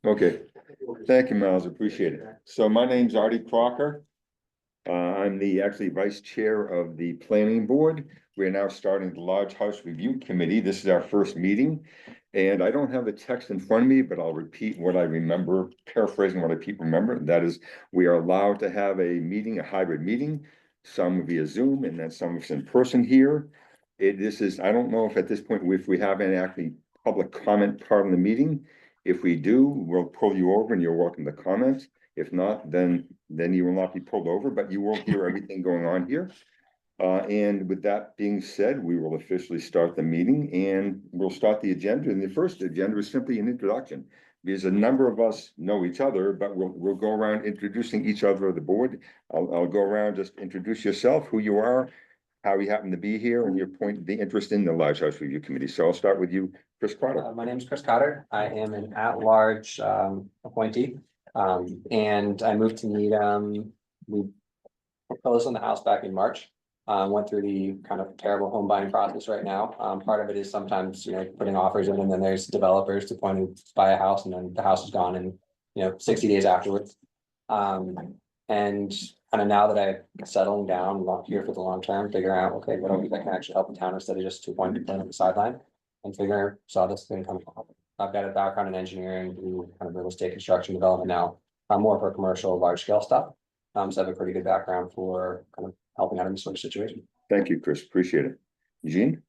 Okay, thank you, Miles, appreciate it. So my name's Artie Crocker. I'm the actually vice chair of the planning board. We're now starting the Large House Review Committee. This is our first meeting. And I don't have the text in front of me, but I'll repeat what I remember, paraphrasing what I remember. That is, we are allowed to have a meeting, a hybrid meeting, some via Zoom and then some is in person here. This is, I don't know if at this point, if we have any actually public comment part of the meeting. If we do, we'll pull you over and you're welcome to comment. If not, then you will not be pulled over, but you will hear everything going on here. And with that being said, we will officially start the meeting and we'll start the agenda. And the first agenda is simply an introduction. Because a number of us know each other, but we'll go around introducing each other of the board. I'll go around, just introduce yourself, who you are, how you happen to be here, and your point, the interest in the Large House Review Committee. So I'll start with you, Chris Carter. My name is Chris Cotter. I am an at-large appointee. And I moved to Needham. We proposed on the house back in March. Went through the kind of terrible home buying process right now. Part of it is sometimes, putting offers in and then there's developers to point to buy a house and then the house is gone in, 60 days afterwards. And kind of now that I'm settling down, here for the long term, figuring out, okay, what else I can actually help the town instead of just 2 point on the sideline. And saw this thing come up. I've got a background in engineering, do kind of real estate construction development now. I'm more for commercial, large scale stuff. So I have a pretty good background for kind of helping out in this sort of situation. Thank you, Chris. Appreciate it. Jean?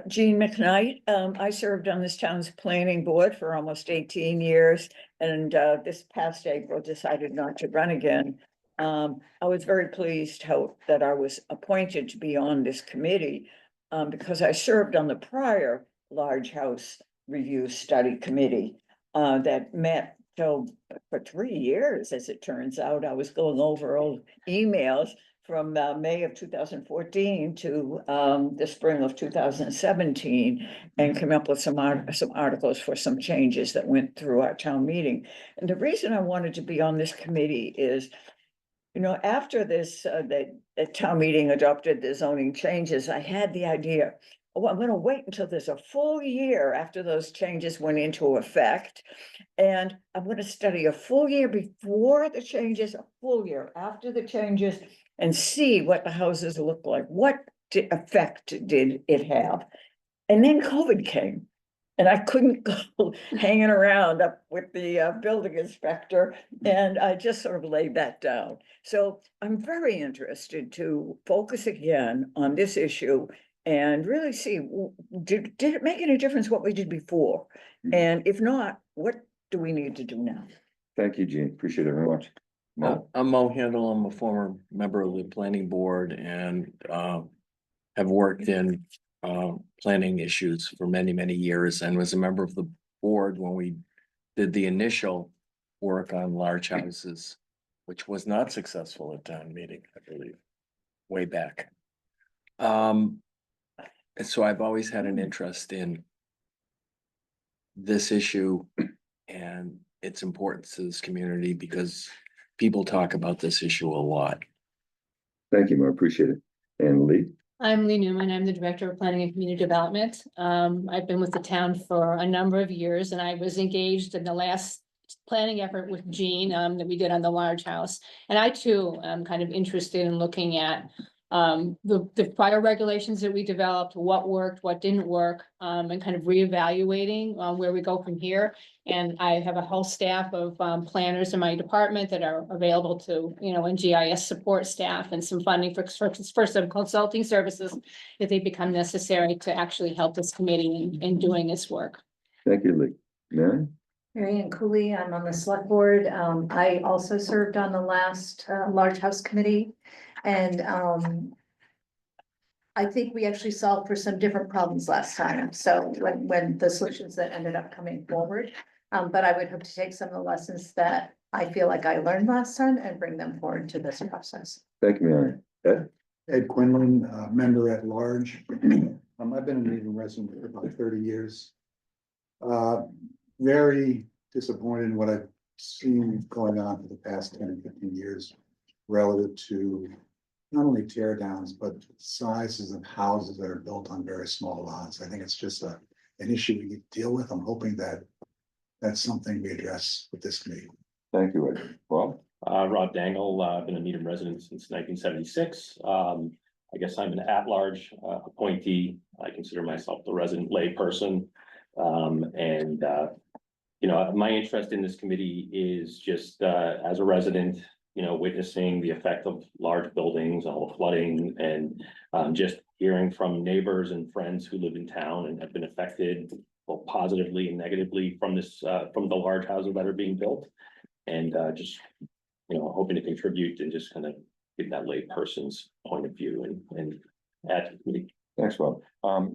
Jean McKnight. I served on this town's planning board for almost 18 years. And this past April decided not to run again. I was very pleased that I was appointed to be on this committee because I served on the prior Large House Review Study Committee that met for 3 years, as it turns out. I was going over old emails from May of 2014 to the spring of 2017 and came up with some articles for some changes that went through our town meeting. And the reason I wanted to be on this committee is, after this, the town meeting adopted the zoning changes, I had the idea, oh, I'm going to wait until there's a full year after those changes went into effect. And I'm going to study a full year before the changes, a full year after the changes, and see what the houses look like. What effect did it have? And then COVID came. And I couldn't go hanging around up with the building inspector, and I just sort of laid that down. So I'm very interested to focus again on this issue and really see, did it make any difference what we did before? And if not, what do we need to do now? Thank you, Jean. Appreciate it very much. I'm Mo Handel. I'm a former member of the planning board and have worked in planning issues for many, many years and was a member of the board when we did the initial work on large houses, which was not successful at town meeting, I believe, way back. And so I've always had an interest in this issue and its importance to this community because people talk about this issue a lot. Thank you, Mo. Appreciate it. And Lee? I'm Lee Newman. I'm the Director of Planning and Community Development. I've been with the town for a number of years and I was engaged in the last planning effort with Jean that we did on the large house. And I too am kind of interested in looking at the prior regulations that we developed, what worked, what didn't work, and kind of reevaluating where we go from here. And I have a whole staff of planners in my department that are available to, and GIS support staff and some funding for some consulting services if they become necessary to actually help this committee in doing its work. Thank you, Lee. Mary? Marianne Cooley, I'm on the select board. I also served on the last large house committee. And I think we actually solved for some different problems last time. So when the solutions that ended up coming forward, but I would hope to take some of the lessons that I feel like I learned last time and bring them forward to this process. Thank you, Mary. Ed? Ed Quinlan, member at large. I've been a Needham resident for about 30 years. Very disappointed in what I've seen going on for the past 10 and 15 years relative to not only tear downs, but sizes of houses that are built on very small lots. I think it's just an issue we need to deal with. I'm hoping that that's something we address with this committee. Thank you, Ed. Well, Rod Dangle, been a Needham resident since 1976. I guess I'm an at-large appointee. I consider myself the resident layperson. You know, my interest in this committee is just as a resident, you know, witnessing the effect of large buildings, all the flooding, and just hearing from neighbors and friends who live in town and have been affected both positively and negatively from this, from the large houses that are being built. And just, you know, hoping to contribute and just kind of get that lay person's point of view and add to the committee. thanks, Rob.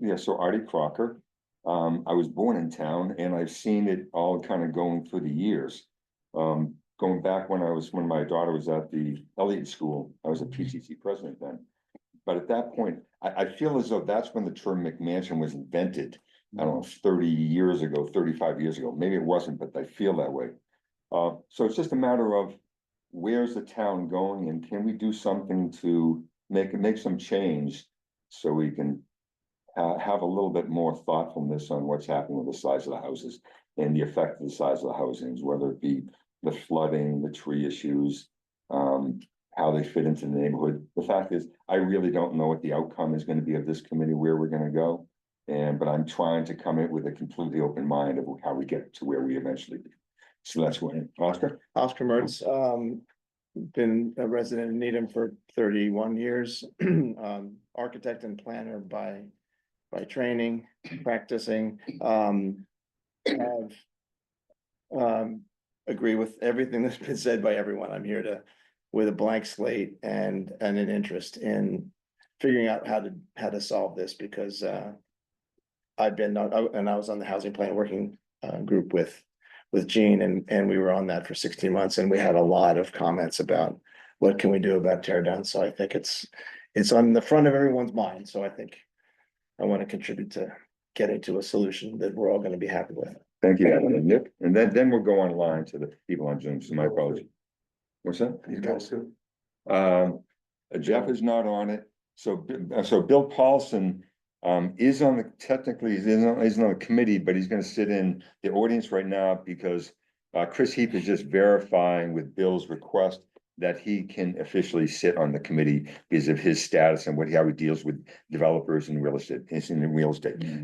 Yeah, so Artie Crocker. I was born in town and I've seen it all kind of going through the years. Going back when my daughter was at the Elliott School, I was a PCC president then. But at that point, I feel as though that's when the term McMansion was invented. I don't know, 30 years ago, 35 years ago. Maybe it wasn't, but I feel that way. So it's just a matter of where's the town going and can we do something to make some change so we can have a little bit more thoughtfulness on what's happening with the size of the houses and the effect of the size of the housings, whether it be the flooding, the tree issues, how they fit into the neighborhood. The fact is, I really don't know what the outcome is going to be of this committee, where we're going to go. But I'm trying to come in with a completely open mind of how we get to where we eventually be. So that's what, Oscar? Oscar Mertz, been a resident in Needham for 31 years, architect and planner by training, practicing, agree with everything that's been said by everyone. I'm here with a blank slate and an interest in figuring out how to solve this, because I've been, and I was on the housing plan working group with Gene, and we were on that for 16 months, and we had a lot of comments about what can we do about tear down. So I think it's on the front of everyone's mind. So I think I want to contribute to getting to a solution that we're all going to be happy with. Thank you, Alan and Nick. And then we'll go online to the people on Zoom. So my apologies. What's that? These guys too. Jeff is not on it. So Bill Paulson is on the, technically, he's on the committee, but he's gonna sit in the audience right now because Chris Heap is just verifying with Bill's request that he can officially sit on the committee because of his status and how he deals with developers and real estate,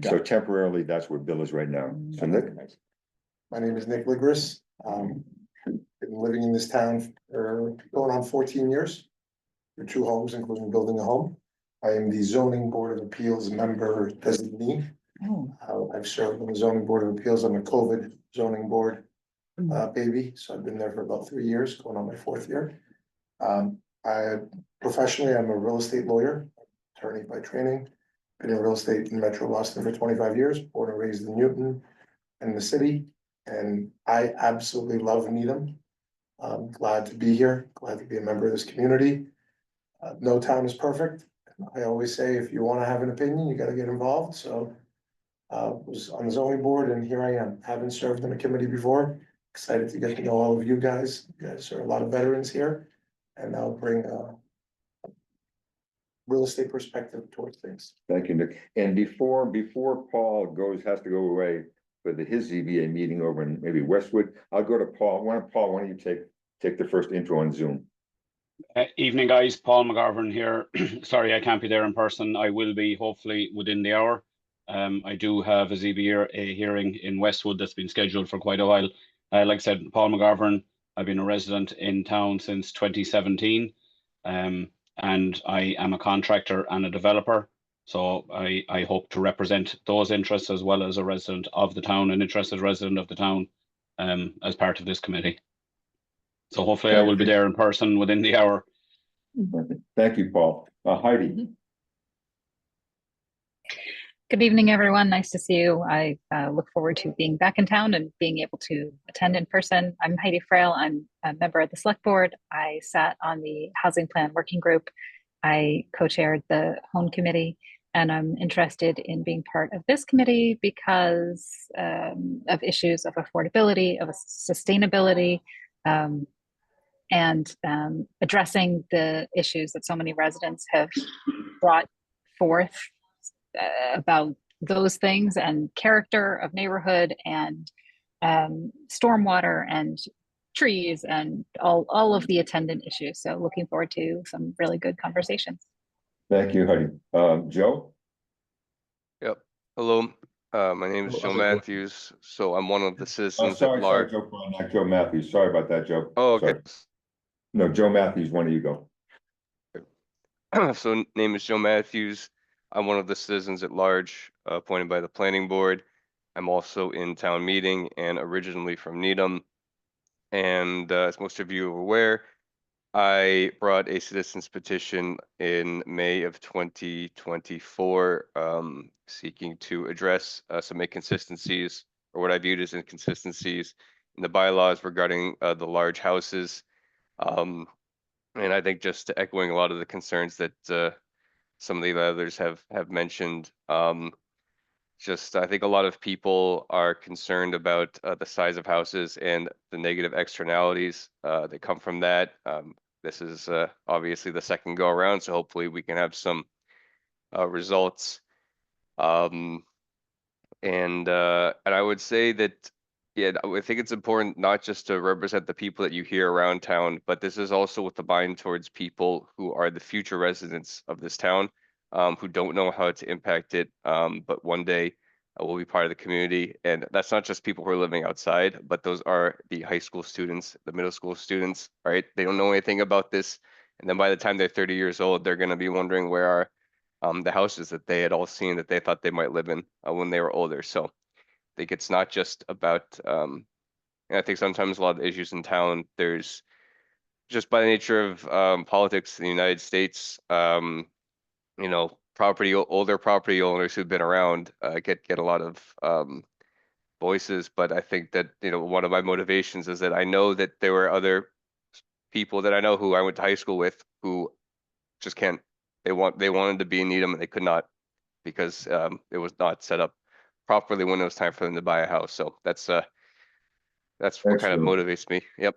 So temporarily, that's where Bill is right now. So Nick? My name is Nick Ligris. Been living in this town for going on 14 years. For 2 homes, including building a home. I am the zoning board of appeals member designee. I've served on the zoning board of appeals on the COVID zoning board baby, so I've been there for about 3 years, going on my 4th year. Professionally, I'm a real estate lawyer, attorney by training. Been in real estate in Metro Boston for 25 years, born and raised in Newton and the city, and I absolutely love Needham. I'm glad to be here, glad to be a member of this community. No town is perfect. I always say, if you want to have an opinion, you got to get involved. So was on the zoning board, and here I am. Haven't served on a committee before. Excited to get to know all of you guys. You guys are a lot of veterans here, and I'll bring a real estate perspective towards things. Thank you, Nick. And before Paul has to go away for his ZBA meeting over in maybe Westwood, I'll go to Paul. Why don't you take the first intro on Zoom? Evening, guys. Paul McGovern here. Sorry, I can't be there in person. I will be hopefully within the hour. I do have a ZBA hearing in Westwood that's been scheduled for quite a while. Like I said, Paul McGovern, I've been a resident in town since 2017. And I am a contractor and a developer. So I hope to represent those interests as well as a resident of the town, an interested resident of the town, as part of this committee. So hopefully I will be there in person within the hour. Thank you, Paul. Heidi. Good evening, everyone. Nice to see you. I look forward to being back in town and being able to attend in person. I'm Heidi Frail. I'm a member of the Select Board. I sat on the Housing Plan Working Group. I co-chaired the Home Committee, and I'm interested in being part of this committee because of issues of affordability, of sustainability, and addressing the issues that so many residents have brought forth about those things and character of neighborhood and stormwater and trees and all of the attendant issues. So looking forward to some really good conversations. Thank you, Heidi. Joe? Yep. Hello, my name is Joe Matthews. So I'm one of the citizens at Sorry, large. Joe, not Joe Matthews. Sorry about that, Joe. Oh, okay. Sorry. No, Joe Matthews, one of you go. So name is Joe Matthews. I'm one of the citizens at large appointed by the planning board. I'm also in town meeting and originally from Needham. And as most of you are aware, I brought a citizens petition in May of 2024, seeking to address some inconsistencies or what I viewed as inconsistencies in the bylaws regarding the large houses. And I think just echoing a lot of the concerns that some of the others have mentioned. I think a lot of people are concerned about the size of houses and the negative externalities that come from that. This is obviously the second go around, so hopefully we can have some results. And I would say that, yeah, I think it's important not just to represent the people that you hear around town, but this is also with the mind towards people who are the future residents of this town, who don't know how to impact it, but one day will be part of the community. And that's not just people who are living outside, but those are the high school students, the middle school students, right? They don't know anything about this. And then by the time they're 30 years old, they're going to be wondering where are the houses that they had all seen that they thought they might live in when they were older. So I think it's not just about, and I think sometimes a lot of issues in town, there's just by the nature of politics in the United States, you know, older property owners who've been around get a lot of voices. But I think that, you know, one of my motivations is that I know that there were other people that I know who I went to high school with who just can't. They wanted to be in Needham and they could not because it was not set up properly when it was time for them to buy a house. So that's what kind of motivates me. Yep.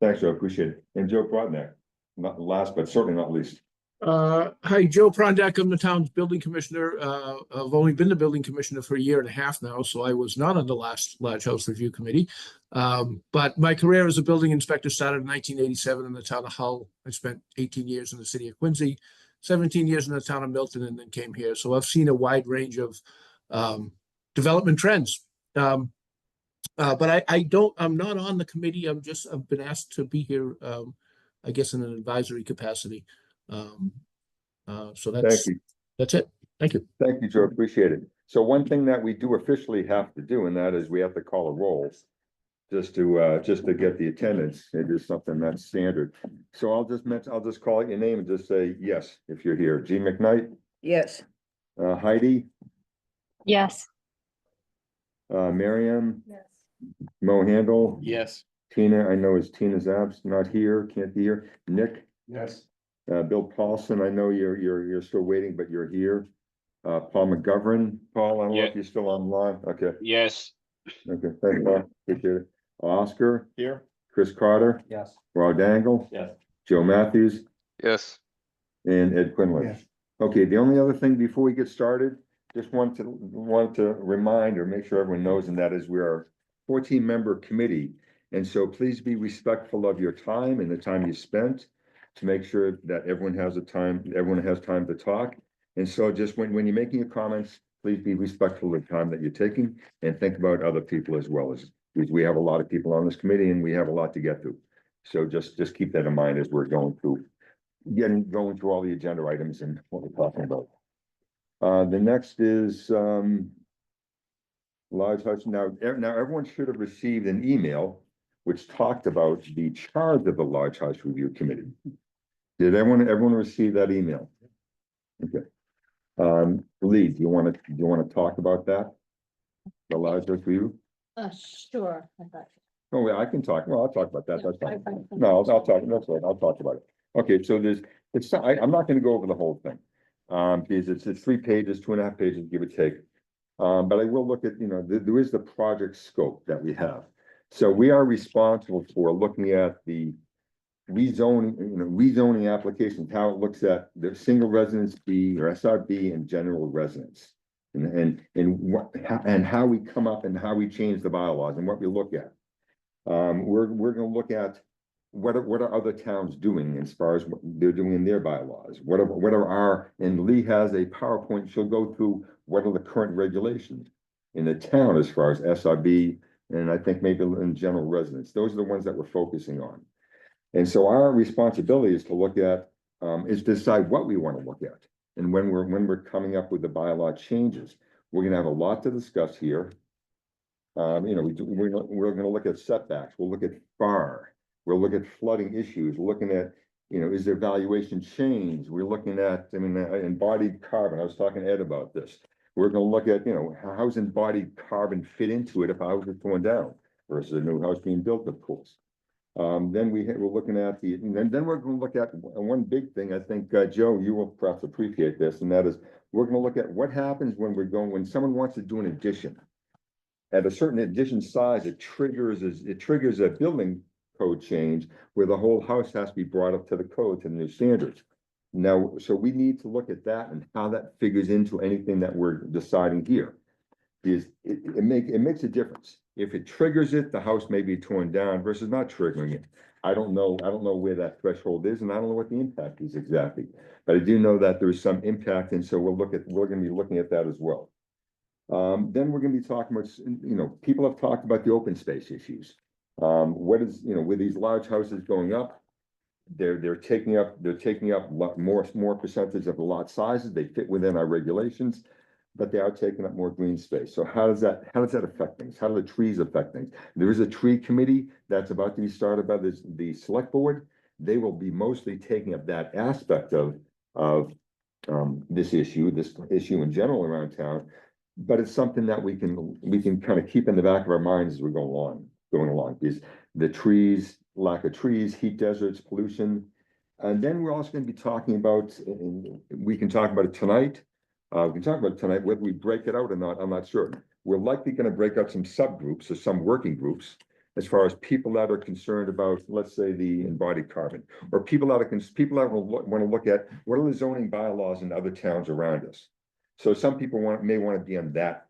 Thanks, Joe. Appreciate it. And Joe Brodnack, not last, but certainly not least. Hi, Joe Prondak. I'm the town's building commissioner. I've only been the building commissioner for a year and a half now, so I was not on the last large house review committee. But my career as a building inspector started in 1987 in the town of Hull. I spent 18 years in the city of Quincy, 17 years in the town of Milton, and then came here. So I've seen a wide range of development trends. But I'm not on the committee. I've been asked to be here, I guess in an advisory capacity. So Thank you. that's it. Thank you. Thank you, Joe. Appreciate it. So one thing that we do officially have to do, and that is we have to call a roll just to get the attendance. It is something that's standard. So I'll just call out your name and just say yes if you're here. G. McKnight, Yes. Heidi, Yes. Miriam, Yes. Mo Handel, Yes. Tina, I know Tina's not here, can't be here. Nick, Yes. Bill Paulson, I know you're still waiting, but you're here. Paul McGovern, Paul, I don't know if you're still online. Okay, Yes. okay, thanks, Paul. Appreciate it. Oscar, Here. Chris Carter, Yes. Rod Dangle, Yes. Joe Matthews, Yes. and Ed Quinlan. Yes. Okay, the only other thing before we get started, just want to remind or make sure everyone knows, and that is we are a 14-member committee. And so please be respectful of your time and the time you spent to make sure that everyone has time to talk. And so just when you're making your comments, please be respectful of the time that you're taking and think about other people as well, as because we have a lot of people on this committee and we have a lot to get through. So just keep that in mind as we're going through all the agenda items and what we're talking about. The next is large house. Now everyone should have received an email which talked about the charge of the large house review committee. Did everyone receive that email? Okay. Lee, do you want to talk about that? The large house review? Sure. I thought- Oh, yeah, I can talk. Well, I'll talk about that. That's Yeah, fine. No, I'll talk. That's right. I'll talk about it. Okay, so I'm not gonna go over the whole thing. Because it's 3 pages, 2.5 pages, give or take. But I will look at, there is the project scope that we have. So we are responsible for looking at the rezoning applications, how it looks at the single residence B or SRB and general residence. And what, and how we come up and how we change the bylaws and what we look at. We're gonna look at what are other towns doing as far as what they're doing in their bylaws? What are our, and Lee has a PowerPoint, she'll go through what are the current regulations in the town as far as SRB, and I think maybe in general residence. Those are the ones that we're focusing on. And so our responsibility is to look at, is decide what we want to look at. And when we're coming up with the bylaw changes, we're gonna have a lot to discuss here. You know, we're gonna look at setbacks, we'll look at FAR, we'll look at flooding issues, looking at, you know, is there valuation change? We're looking at, I mean, embodied carbon. I was talking to Ed about this. We're gonna look at, you know, how's embodied carbon fit into it if a house is torn down versus a new house being built, of course. Then we're looking at then we're gonna look at one big thing, I think, Joe, you will perhaps appreciate this, and that is, we're gonna look at what happens when someone wants to do an addition. At a certain addition size, it triggers a building code change where the whole house has to be brought up to the code, to the new standards. Now, so we need to look at that and how that figures into anything that we're deciding here. Because it makes a difference. If it triggers it, the house may be torn down versus not triggering it. I don't know where that threshold is, and I don't know what the impact is exactly. But I do know that there is some impact, and so we're gonna be looking at that as well. Then we're gonna be talking about, you know, people have talked about the open space issues. What is, you know, with these large houses going up, they're taking up more percentage of the lot sizes. They fit within our regulations, but they are taking up more green space. So how does that affect things? How do the trees affect things? There is a tree committee that's about to be started by the select board. They will be mostly taking up that aspect of this issue in general around town. But it's something that we can kind of keep in the back of our minds as we're going along, because the trees, lack of trees, heat deserts, pollution. And then we're also going to be talking about, we can talk about it tonight. We can talk about it tonight, whether we break it out or not, I'm not sure. We're likely going to break out some subgroups or some working groups as far as people that are concerned about, let's say, the embodied carbon, or people that want to look at what are the zoning bylaws in other towns around us. So some people may want to be on that.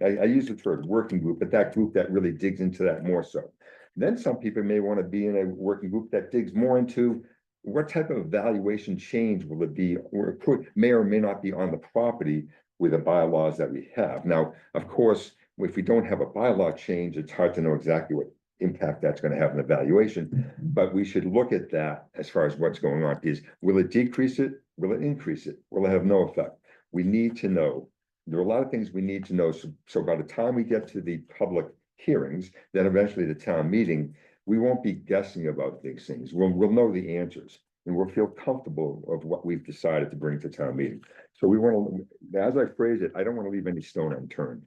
I use the term working group, but that group that really digs into that more so. Then some people may want to be in a working group that digs more into what type of evaluation change will it be, or may or may not be on the property with the bylaws that we have. Now, of course, if we don't have a bylaw change, it's hard to know exactly what impact that's going to have on the valuation, but we should look at that as far as what's going on. Will it decrease it? Will it increase it? Will it have no effect? We need to know. There are a lot of things we need to know. So by the time we get to the public hearings, then eventually the town meeting, we won't be guessing about these things. We'll know the answers, and we'll feel comfortable of what we've decided to bring to town meeting. So we want to, as I phrase it, I don't want to leave any stone unturned.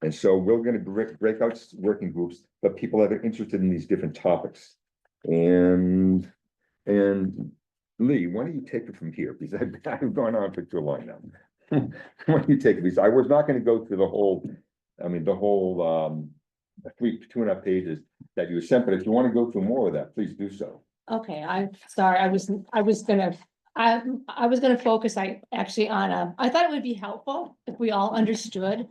And so we're going to break out working groups, but people that are interested in these different topics. And Lee, why don't you take it from here? Because I've gone on for too long now. Why don't you take it? Because I was not going to go through the whole 2.5 pages that you sent, but if you want to go through more of that, please do so. Okay, I'm sorry, I was gonna focus, I thought it would be helpful if we all understood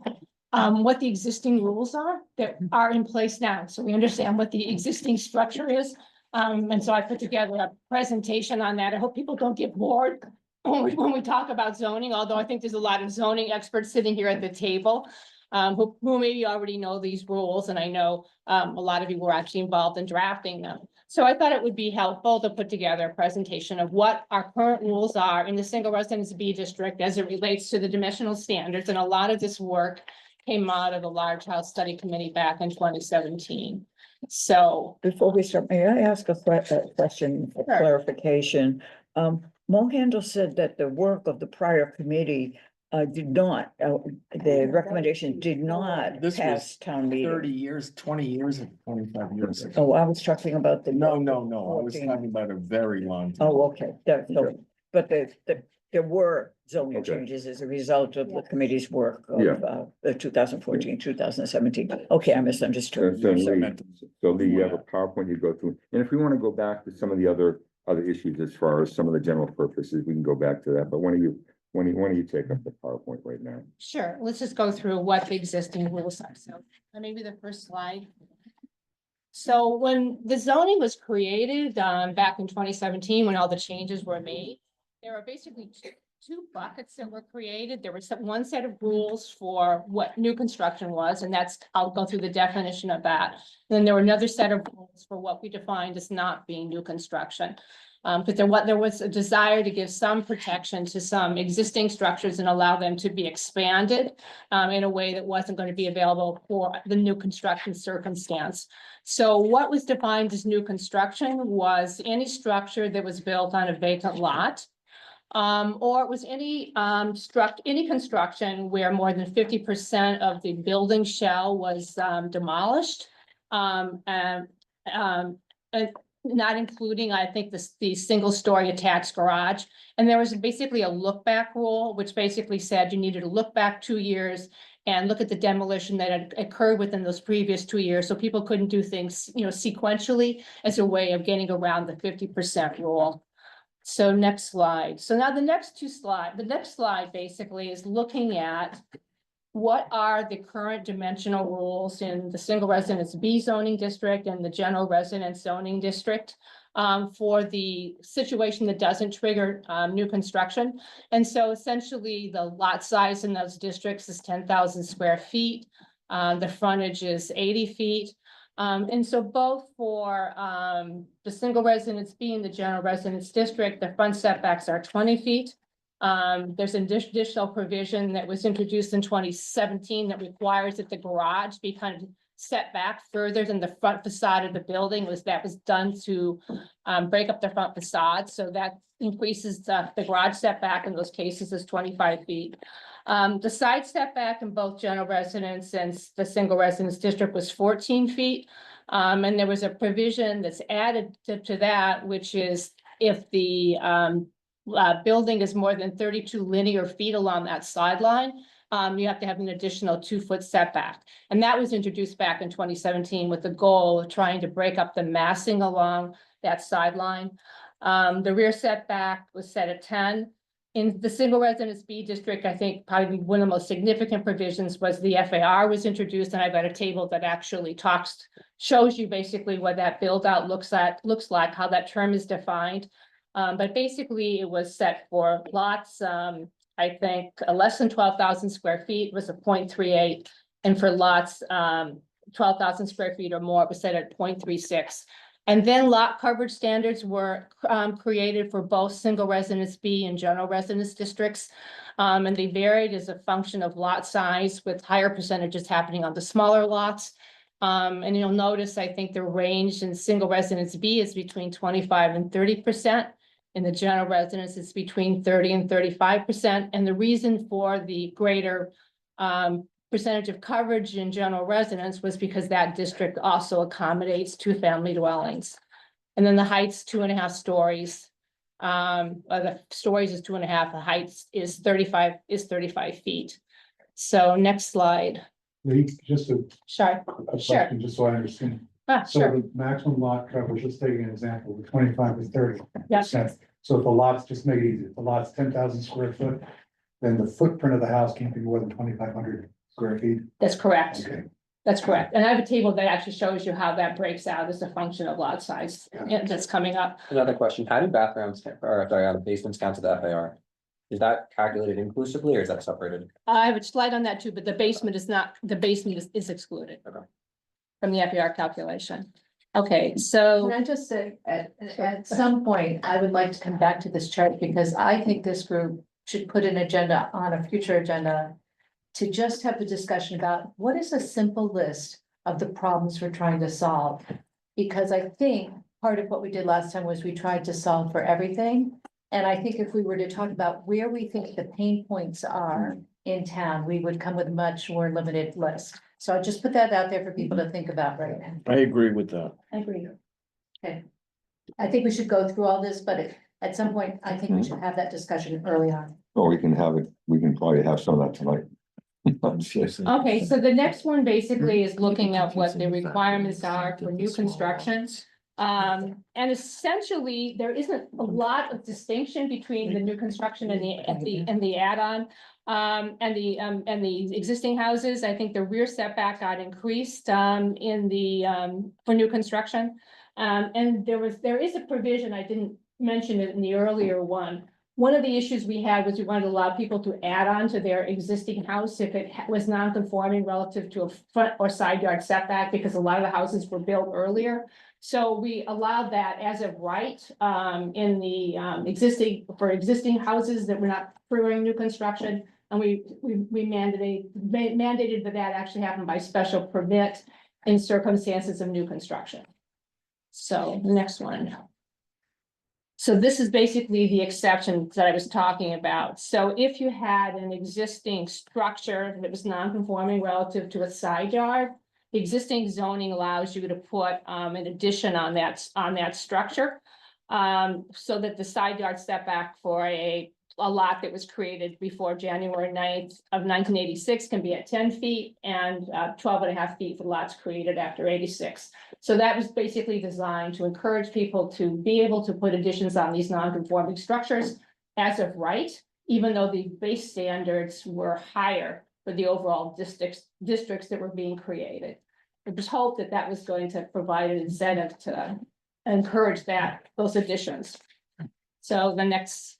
what the existing rules are that are in place now, so we understand what the existing structure is. And so I put together a presentation on that. I hope people don't get bored when we talk about zoning, although I think there's a lot of zoning experts sitting here at the table who maybe already know these rules, and I know a lot of you were actually involved in drafting them. So I thought it would be helpful to put together a presentation of what our current rules are in the single residence B district as it relates to the dimensional standards, and a lot of this work came out of the Large House Study Committee back in 2017. So before we start, may I ask a question for clarification? Mohandle said that the work of the prior committee did not, the recommendation did not This pass town meeting. 30 years, 20 years, and 25 years. Oh, I was talking about the. No, I was 14. talking about a very long time. Oh, okay, but there were zoning Okay. changes as a result of the committee's work Yeah. of 2014, 2017. Okay, I misunderstood. So I'm sorry. Lee, you have a PowerPoint you go through, and if we want to go back to some of the other issues as far as some of the general purposes, we can go back to that, but why don't you Why don't you take up the PowerPoint right now? Sure, let's just go through what the existing rules are. So maybe the first slide. So when the zoning was created, back in 2017, when all the changes were made, there were basically two buckets that were created. There was one set of rules for what new construction was, and that's, I'll go through the definition of that. Then there were another set of rules for what we defined as not being new construction. But there was a desire to give some protection to some existing structures and allow them to be expanded in a way that wasn't going to be available for the new construction circumstance. So what was defined as new construction was any structure that was built on a vacant lot. Or it was any construction where more than 50% of the building shell was demolished. And not including, I think, the single-story attached garage. And there was basically a look-back rule, which basically said you needed to look back 2 years and look at the demolition that had occurred within those previous 2 years, so people couldn't do things, sequentially as a way of getting around the 50% rule. So next slide. So now the next slide basically is looking at what are the current dimensional rules in the single residence B zoning district and the general residence zoning district for the situation that doesn't trigger new construction. And so essentially the lot size in those districts is 10,000 square feet. The frontage is 80 feet. And so both for the single residence B and the general residence district, the front setbacks are 20 feet. There's an additional provision that was introduced in 2017 that requires that the garage be kind of set back further than the front facade of the building. That was done to break up the front facade. So that increases the garage setback in those cases is 25 feet. The side setback in both general residence and the single residence district was 14 feet. And there was a provision that's added to that, which is if the building is more than 32 linear feet along that sideline, you have to have an additional 2-foot setback. And that was introduced back in 2017 with the goal of trying to break up the massing along that sideline. The rear setback was set at 10. In the single residence B district, I think probably one of the most significant provisions was the FAR was introduced, and I've got a table that actually shows you basically what that build out looks like, how that term is defined. But basically it was set for lots, I think less than 12,000 square feet was a 0.38. And for lots, 12,000 square feet or more, it was set at 0.36. And then lot coverage standards were created for both single residence B and general residence districts. And they varied as a function of lot size, with higher percentages happening on the smaller lots. And you'll notice, I think the range in single residence B is between 25 and 30%. In the general residence, it's between 30 and 35%. And the reason for the greater percentage of coverage in general residence was because that district also accommodates 2-family dwellings. And then the height's 2.5 stories. The stories is 2.5, the heights is 35 feet. So next slide. Just a Sure. question, just so I understand. So Sure. the maximum lot coverage, let's take an example, the 25 to 30%. Yes. So if the lot's, just make it easy, if the lot's 10,000 square foot, then the footprint of the house can't be more than 2,500 square feet. That's correct. Okay. That's correct. And I have a table that actually shows you how that breaks out as a function of lot size. Yeah, that's coming up. Another question, how do bathrooms, or sorry, basements count to the FAR? Is that calculated inclusively or is that separated? I have a slide on that too, but the basement is not, the basement is excluded from the FAR calculation. Okay, so. Can I just say, at some point, I would like to come back to this chart, because I think this group should put an agenda on a future agenda to just have a discussion about what is a simple list of the problems we're trying to solve. Because I think part of what we did last time was we tried to solve for everything. And I think if we were to talk about where we think the pain points are in town, we would come with a much more limited list. So I'll just put that out there for people to think about right now. I agree with that. I agree. Okay. I think we should go through all this, but at some point, I think we should have that discussion early on. Or we can probably have some of that tonight. Okay, so the next one basically is looking at what the requirements are for new constructions. And essentially, there isn't a lot of distinction between the new construction and the add-on. And the existing houses. I think the rear setback got increased, in the, for new construction. And there is a provision, I didn't mention it in the earlier one. One of the issues we had was we wanted to allow people to add on to their existing house if it was non-conforming relative to a front or side yard setback, because a lot of the houses were built earlier. So we allowed that as a right, in the, for existing houses that were not requiring new construction. And we mandated that actually happen by special permit in circumstances of new construction. So the next one. So this is basically the exception that I was talking about. So if you had an existing structure that was non-conforming relative to a side yard, the existing zoning allows you to put an addition on that structure. So that the side yard setback for a lot that was created before January 9th of 1986 can be at 10 feet and 12.5 feet for lots created after 86. So that was basically designed to encourage people to be able to put additions on these non-conforming structures as of right, even though the base standards were higher for the overall districts that were being created. It was hoped that that was going to provide an incentive to encourage those additions. So the next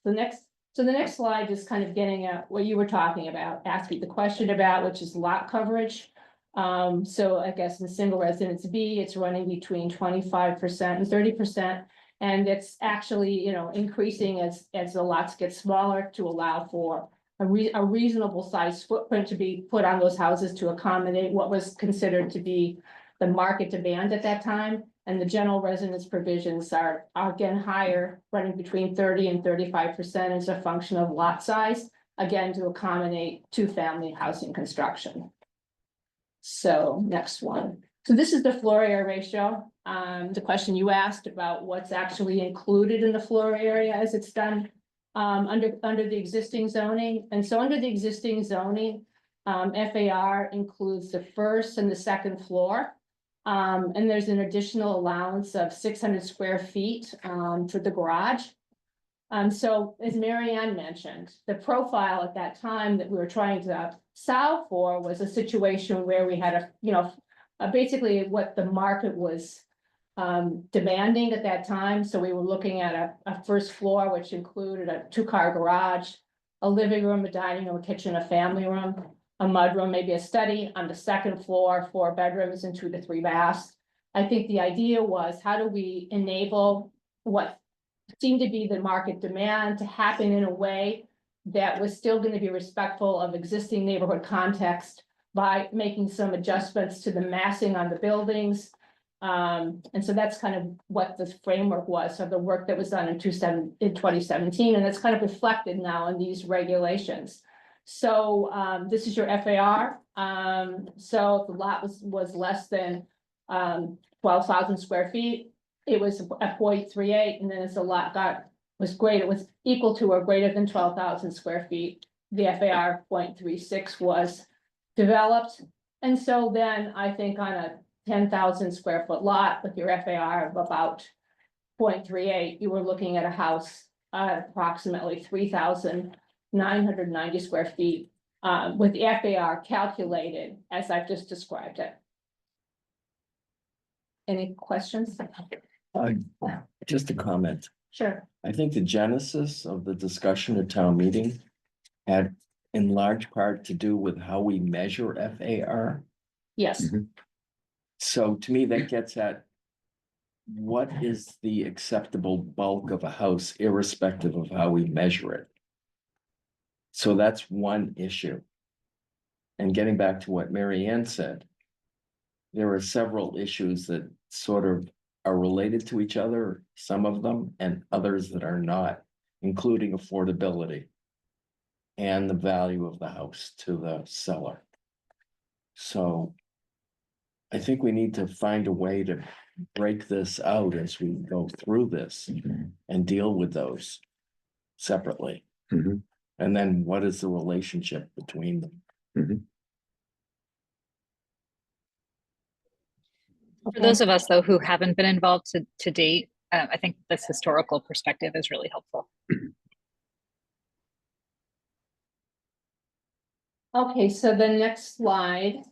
slide is kind of getting at what you were talking about, asking the question about, which is lot coverage. So I guess in single residence B, it's running between 25% and 30%. And it's actually, increasing as the lots get smaller to allow for a reasonable size footprint to be put on those houses to accommodate what was considered to be the market demand at that time. And the general residence provisions are again higher, running between 30 and 35% as a function of lot size, again, to accommodate two-family housing construction. So next one. So this is the floor area ratio. The question you asked about what's actually included in the floor area as it's done under the existing zoning. And so under the existing zoning, FAR includes the first and the second floor. And there's an additional allowance of 600 square feet for the garage. So as Mary Ann mentioned, the profile at that time that we were trying to solve for was a situation where we had basically what the market was demanding at that time. So we were looking at a first floor, which included a 2-car garage, a living room, a dining room, a kitchen, a family room, a mudroom, maybe a study. On the second floor, 4 bedrooms and 2 to 3 baths. I think the idea was, how do we enable what seemed to be the market demand to happen in a way that was still going to be respectful of existing neighborhood context by making some adjustments to the massing on the buildings. And so that's kind of what the framework was of the work that was done in 2017, and it's kind of reflected now in these regulations. So this is your FAR. So if the lot was less than 12,000 square feet, it was a 0.38, and then as the lot was equal to or greater than 12,000 square feet, the FAR 0.36 was developed. And so then I think on a 10,000 square foot lot with your FAR of about 0.38, you were looking at a house approximately 3,990 square feet with the FAR calculated as I've just described it. Any questions? Just a comment. Sure. I think the genesis of the discussion at town meeting had in large part to do with how we measure FAR. Yes. So to me, that gets at what is the acceptable bulk of a house irrespective of how we measure it. So that's one issue. And getting back to what Mary Ann said, there are several issues that sort of are related to each other, some of them, and others that are not, including affordability and the value of the house to the seller. So I think we need to find a way to break this out as we go through this and deal with those separately. And then what is the relationship between them? For those of us though who haven't been involved to date, I think this historical perspective is really helpful. Okay, so the next slide.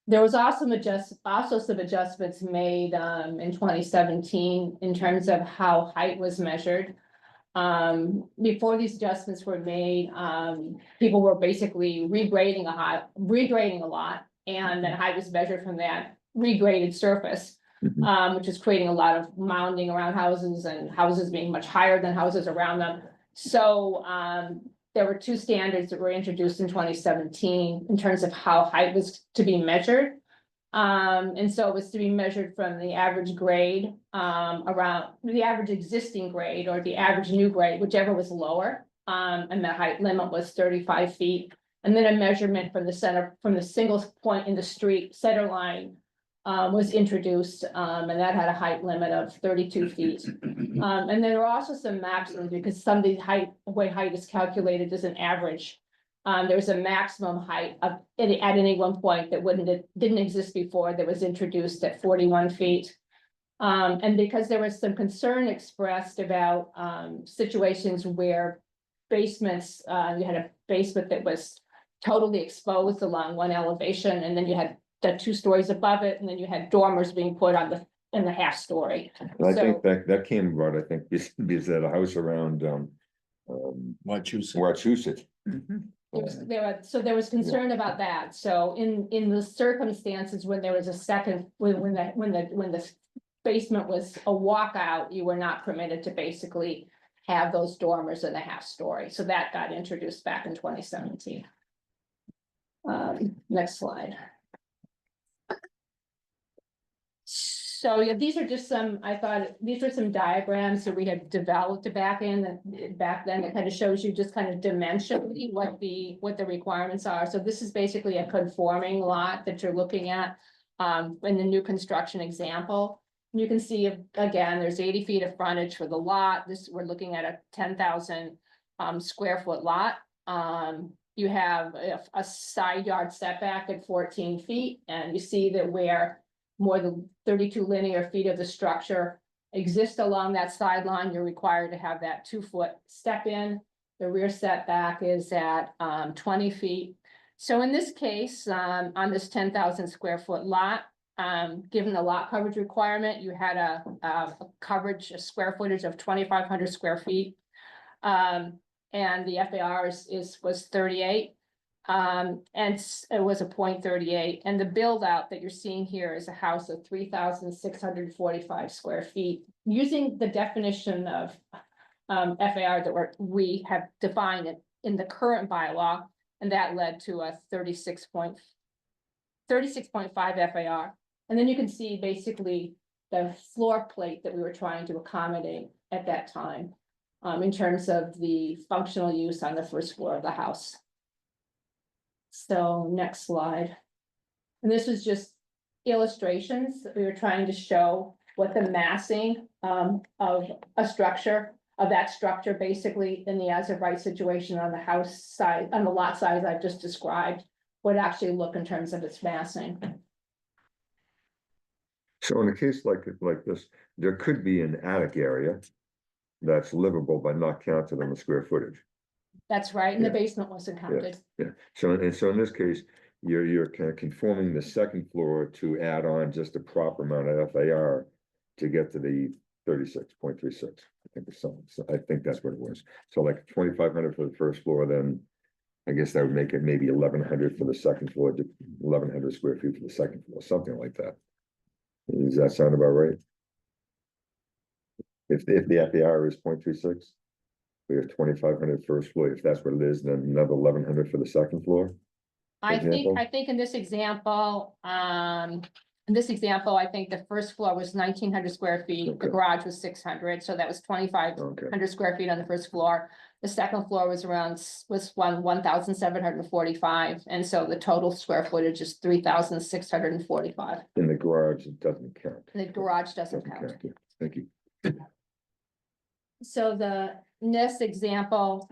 There was also some adjustments made in 2017 in terms of how height was measured. Before these adjustments were made, people were basically regrading a lot, and then height was measured from that regraded surface. Which is creating a lot of mounding around houses and houses being much higher than houses around them. So there were two standards that were introduced in 2017 in terms of how height was to be measured. And so it was to be measured from the average grade around the average existing grade or the average new grade, whichever was lower. And the height limit was 35 feet. And then a measurement from the single point in the street center line was introduced, and that had a height limit of 32 feet. And then there were also some maximums because some of the way height is calculated as an average. There's a maximum height of at any one point that didn't exist before, that was introduced at 41 feet. And because there was some concern expressed about situations where basements, you had a basement that was totally exposed along one elevation, and then you had the 2 stories above it, and then you had dormers being put on in the half story. And I think that came about, I think, because at a house around, Wachusett. There was concern about that. So in the circumstances when there was a second, when the basement was a walkout, you were not permitted to basically have those dormers in the half story. So that got introduced back in 2017. Next slide. So yeah, these are just some, I thought, these are some diagrams that we had developed back then, it kind of shows you just kind of dimensionally what the requirements are. So this is basically a conforming lot that you're looking at in the new construction example. You can see, again, there's 80 feet of frontage for the lot. We're looking at a 10,000 square foot lot. You have a side yard setback at 14 feet, and you see that where more than 32 linear feet of the structure exist along that sideline, you're required to have that 2-foot step in. The rear setback is at 20 feet. So in this case, on this 10,000 square foot lot, given the lot coverage requirement, you had a square footage of 2,500 square feet. And the FAR was 38. And it was a 0.38, and the build out that you're seeing here is a house of 3,645 square feet. Using the definition of FAR that we have defined it in the current bylaw, and that led to a 36.5 FAR. And then you can see basically the floor plate that we were trying to accommodate at that time in terms of the functional use on the first floor of the house. So next slide. And this was just illustrations that we were trying to show what the massing of a structure, of that structure basically in the as of right situation on the house side, on the lot size I've just described, would actually look in terms of its massing. So in a case like this, there could be an attic area that's livable but not counted on the square footage. That's right, and the Yeah. basement wasn't counted. Yeah, so in this case, you're kind of conforming the second floor to add on just the proper amount of FAR to get to the 36.36. I think it's something, so I think that's what it was. So like 2,500 for the first floor, then I guess that would make it maybe 1,100 for the second floor, 1,100 square feet for the second floor, something like that. Does that sound about right? If the FAR is 0.36. We have 2,500 first floor, if that's what it is, then another 1,100 for the second floor. I think example? in this example, I think the first floor was 1,900 square feet, the Okay. garage was 600, so that was 2,500 Okay, square feet on the first floor. The second floor was 1,745, and so the total square footage is 3,645. in the garage, it doesn't count. The garage doesn't Doesn't count. count, yeah. Thank you. So the next example,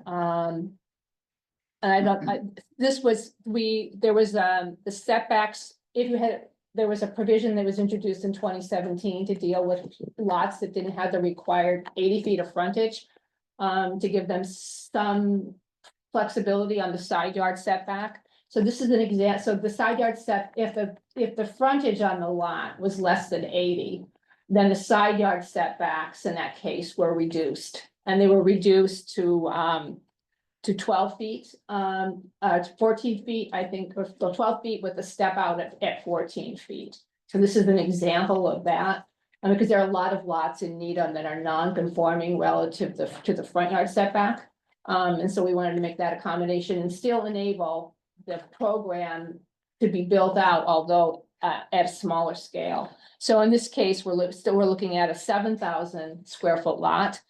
And I don't, this was, there was, the setbacks, if you had, there was a provision that was introduced in 2017 to deal with lots that didn't have the required 80 feet of frontage. To give them some flexibility on the side yard setback. So this is an example, so the side yard set, if the frontage on the lot was less than 80, then the side yard setbacks in that case were reduced. And they were reduced to 12 feet, 14 feet, I think, or 12 feet with a step out at 14 feet. So this is an example of that. Because there are a lot of lots in Needham that are non-conforming relative to the front yard setback. And so we wanted to make that accommodation and still enable the program to be built out, although at a smaller scale. So in this case, we're looking at a 7,000 square foot lot.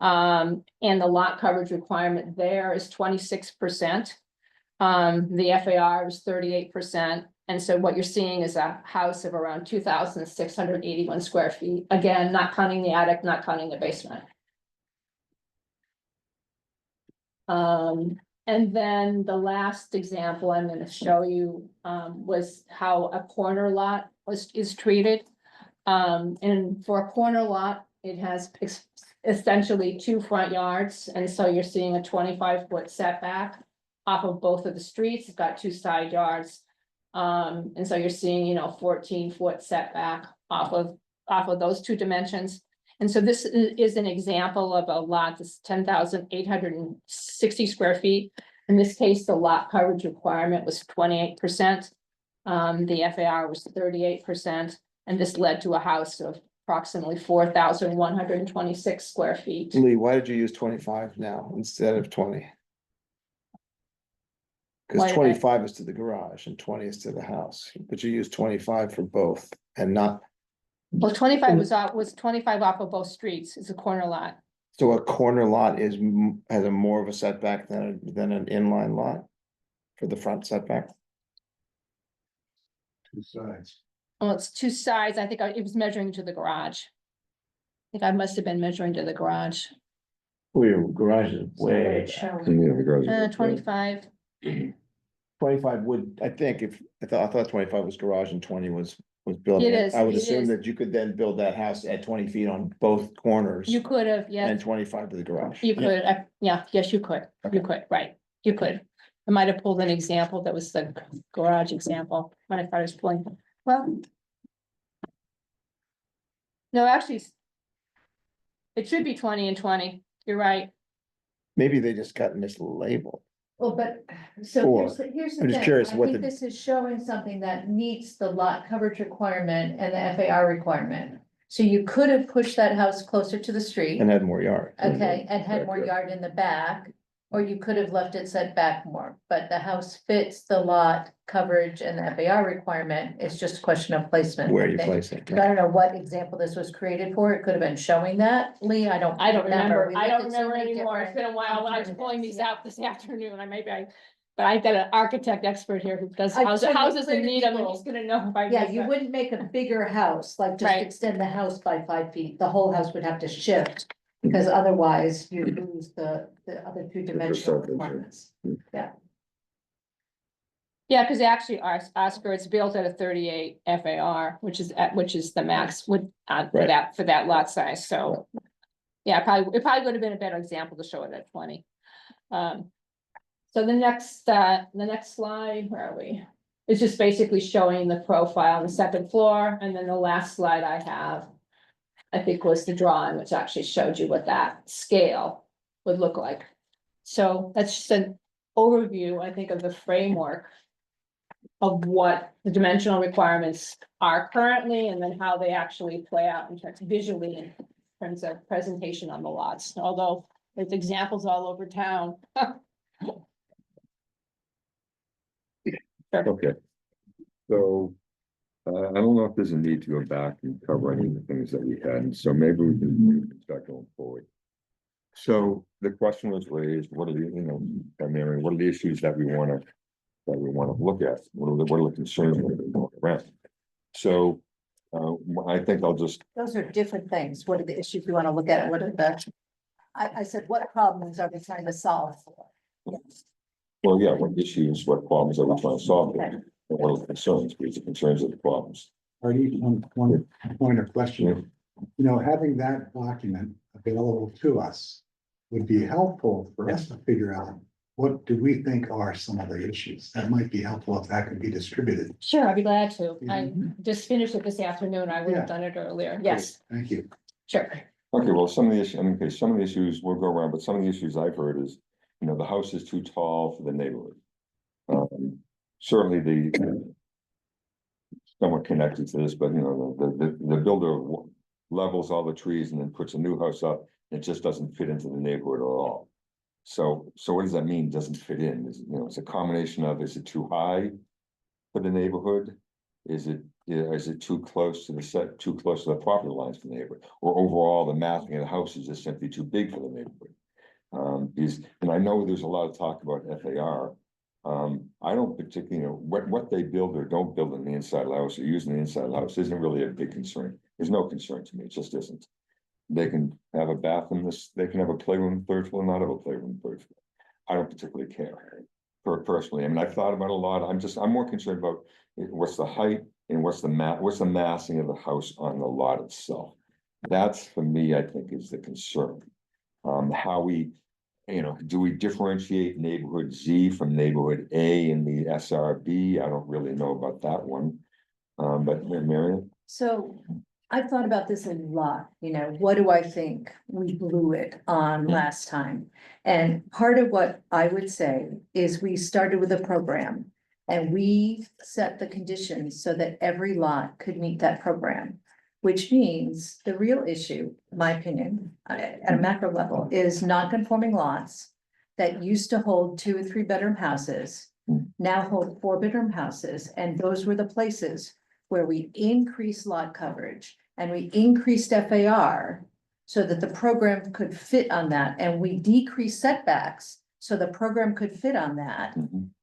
And the lot coverage requirement there is 26%. The FAR is 38%. And so what you're seeing is a house of around 2,681 square feet. Again, not counting the attic, not counting the basement. And then the last example I'm going to show you was how a corner lot is treated. And for a corner lot, it has essentially 2 front yards. And so you're seeing a 25-foot setback off of both of the streets. It's got 2 side yards. And so you're seeing, 14-foot setback off of those 2 dimensions. And so this is an example of a lot that's 10,860 square feet. In this case, the lot coverage requirement was 28%. The FAR was 38%, and this led to a house of approximately 4,126 square feet. Lee, why did you use 25 now instead of 20? Why Because did I- 25 is to the garage and 20 is to the house, but you use 25 for both and not, Well, 25 was 25 off of both streets. It's a corner lot. so a corner lot has a more of a setback than an inline lot for the front setback. 2 sides. Well, it's 2 sides. I think it was measuring to the garage. I think I must have been measuring to the garage. Oh, your garage is way. Yeah, the garage is- 25. 25 would, I think, I thought 25 was garage and 20 was building. It is, I would it assume is. that you could then build that house at 20 feet on both corners. You could have, yeah, And 25 to the garage. you could, yes, you could, Okay. you could, right, you could. I might have pulled an example that was the garage example when I started pulling, well. No, actually. It should be 20 and 20, you're right. Maybe they just got mislabeled. Well, but, so Or- here's the I'm just thing, curious I what think the- this is showing something that meets the lot coverage requirement and the FAR requirement. So you could have pushed that house closer to the street, And had more yard. okay, and had more Back there. yard in the back. Or you could have left it set back more, but the house fits the lot coverage and the FAR requirement, it's just a question of placement. Where I you think. place it. I don't know what example this was created for, it could have been showing that, Lee, I don't. I don't remember, We I don't looked at so remember many anymore, it's been a different while when I was pulling alternatives, these yeah. out this afternoon, but I've got an architect expert here who does I just wanna houses clear in to Needham, and people. he's gonna know if I. Yeah, missed you that. wouldn't make a bigger house, like just Right. extend the house by 5 feet, the whole house would have to shift. Because otherwise you lose the other 2-dimensional percentage, yeah. requirements. Yeah, because actually, Oscar, it's built at a 38 FAR, which is the max for Right. that lot size, so. Yeah, it probably would have been a better example to show it at 20. So the next slide, where are we? It's just basically showing the profile on the 2nd floor, and then the last slide I have. I think was the drawing, which actually showed you what that scale would look like. So that's just an overview, I think, of the framework. Of what the dimensional requirements are currently, and then how they actually play out in terms visually in terms of presentation on the lots, although there's examples all over town. Okay. So, I don't know if there's a need to go back and cover any of the things that we had, so maybe we can start going forward. So the question was raised, what are what are the issues that we wanna look at? What are the concerns that are going around? So, I think I'll just, Those are different things, what are the issues you wanna look at, what are the, I said, what problems are we trying to solve for? Well, yeah, what issues, what problems are we trying to solve here? And what are the concerns, because the concerns are the problems. Already one point of question. You know, having that document available to us would be helpful for us to figure out what do we think are some of the issues. That might be helpful if that could be distributed. Sure, I'd be glad to. I Mhm. just finished it this afternoon. I would have done it earlier. Yes, Thank you. sure. Okay, well, some of the issues, okay, some of the issues will go around, but some of the issues I've heard is, you know, the house is too tall for the neighborhood. Certainly the somewhat connected to this, but you know, the builder levels all the trees and then puts a new house up. It just doesn't fit into the neighborhood at all. So what does that mean? Doesn't fit in? Is, you know, it's a combination of, is it too high for the neighborhood? Is it too close to too close to the property lines for the neighborhood? Or overall, the massing of the house is just simply too big for the neighborhood? And I know there's a lot of talk about FAR. I don't particularly, you know, what they build or don't build on the inside of the house or using the inside of the house isn't really a big concern. There's no concern to me, it just isn't. They can have a bathroom, they can have a playroom third floor, not have a playroom third floor. I don't particularly care. Personally, I mean, I've thought about it a lot. I'm more concerned about what's the height and what's the massing of the house on the lot itself. That's, for me, I think, is the concern. How we, you know, do we differentiate neighborhood Z from neighborhood A in the SRB? I don't really know about that one. But Marion? So I've thought about this a lot, you know, what do I think we blew it on last time? And part of what I would say is we started with a program and we set the conditions so that every lot could meet that program. Which means the real issue, in my opinion, at a macro level, is non-conforming lots that used to hold 2 or 3 bedroom houses, now hold 4-bedroom houses, and those were the places where we increased lot coverage and we increased FAR so that the program could fit on that, and we decreased setbacks so the program could fit on that.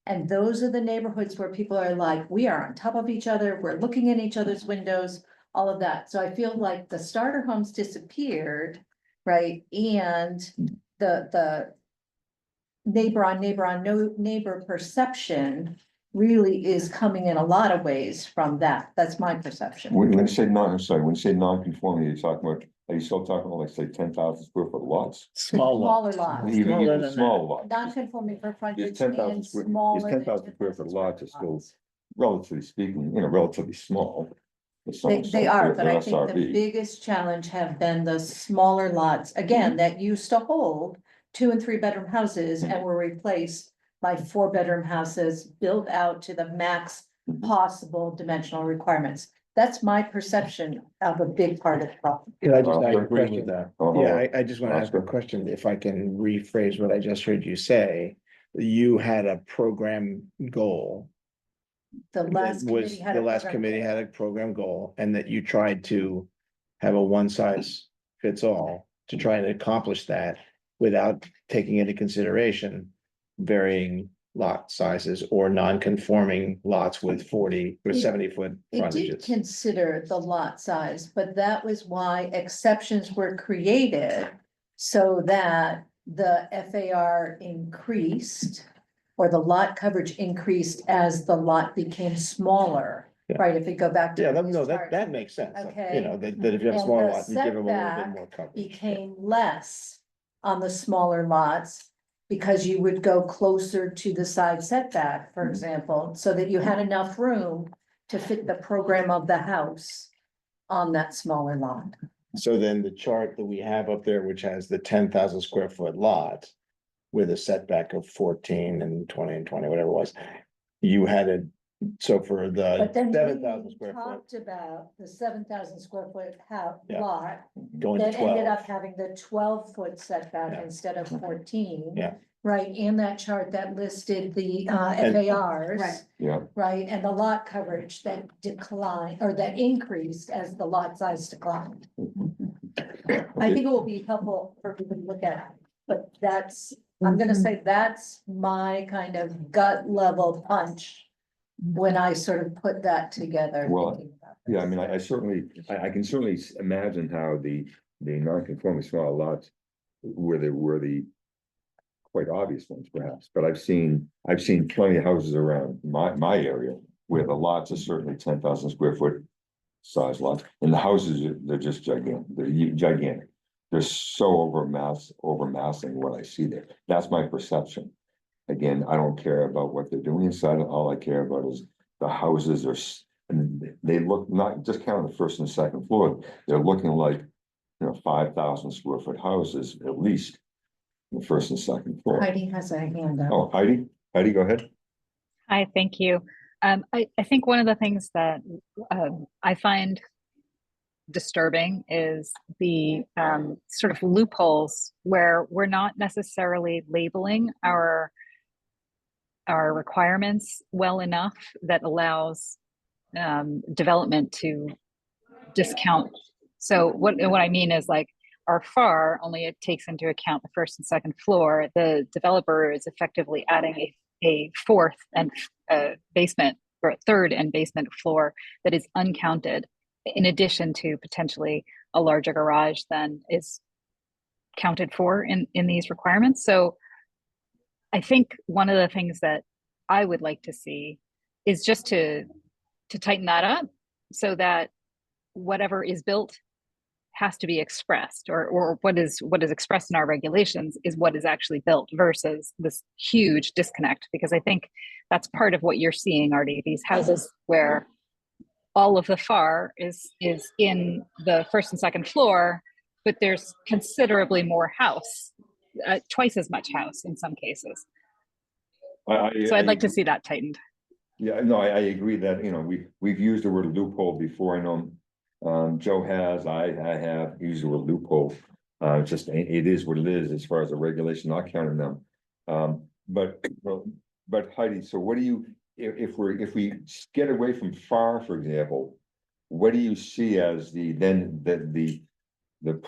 And those are the neighborhoods where people are like, we are on top of each other, we're looking in each other's windows, all of that. So I feel like the starter homes disappeared, right? And the neighbor on neighbor perception really is coming in a lot of ways from that. That's my perception. When you say when you say non-conforming, you're talking about, are you still talking about, like, say, 10,000 square foot lots? Smaller lots, Even smaller lots. non-conforming for frontage These 10,000 and square, smaller. these 10,000 square foot lots are still, relatively speaking, you know, relatively small. They are, but I think the SRB. biggest challenge have been the smaller lots, again, that used to hold 2 and 3 bedroom houses and were replaced by 4-bedroom houses built out to the max possible dimensional requirements. That's my perception of a big part of the problem. Can I just Well, ask I a agree with question? that. Yeah, I just want to ask a Oscar? question, if I can rephrase what I just heard you say. You had a program goal. The last was committee had the a last program committee goal. had a program goal, and that you tried to have a one size fits all to try and accomplish that without taking into consideration varying lot sizes or non-conforming lots with 40 or It- 70-foot It did frontages. consider the lot size, but that was why exceptions were created so that the FAR increased or the lot coverage increased as the lot became smaller, Yeah. right? If we go back to. Yeah, previous no, chart, that makes sense. Okay. You know, that if you have a And small the lot, you give them a little bit setback more coverage. became less on the smaller lots because you would go closer to the side setback, for example, so that you had enough room to fit the program of the house on that smaller lot. So then the chart that we have up there, which has the 10,000 square foot lot with a setback of 14 and 20 and 20, whatever it was, you had it, so for the But then 7,000 we square foot talked about the 7,000 square foot house Yeah. lot going to that ended 12. up having the 12-foot setback Yeah. instead of 14. Yeah. Right, in that chart that listed the And- FARs. Right. Yeah, Right, and the lot coverage that declined, or that increased as the lot size declined. I think it will be helpful for people to look at, but I'm gonna say that's my kind of gut level punch. When I sort of put that together. Well, thinking about yeah, I this. mean, I certainly, I can certainly imagine how the non-conforming small lots where the quite obvious ones perhaps, but I've seen plenty of houses around my area where the lots are certainly 10,000 square foot size lots, and the houses, they're just gigantic, gigantic. They're so overmassing what I see there. That's my perception. Again, I don't care about what they're doing inside. All I care about is the houses and they look, not just counting the first and second floor, they're looking like, 5,000 square foot houses at least. The first and second floor. Heidi has a hand up. Oh, Heidi, go ahead. Hi, thank you. I think one of the things that I find disturbing is the sort of loopholes where we're not necessarily labeling our requirements well enough that allows development to discount. So what I mean is, like, our FAR only it takes into account the first and second floor. The developer is effectively adding a fourth and basement, or a third and basement floor that is uncounted, in addition to potentially a larger garage than is counted for in these requirements. So I think one of the things that I would like to see is just to tighten that up so that whatever is built has to be expressed, or what is expressed in our regulations is what is actually built, versus this huge disconnect. Because I think that's part of what you're seeing, Artie, these houses where all of the FAR is in the first and second floor, but there's considerably more house, twice as much house in some cases. So I'd like to see that tightened. Yeah, no, I agree that, we've used the word loophole before. I know Joe has, I have used the word loophole. Just, it is what it is as far as the regulation, not counting them. But Heidi, so what do you, if we get away from FAR, for example, what do you see as the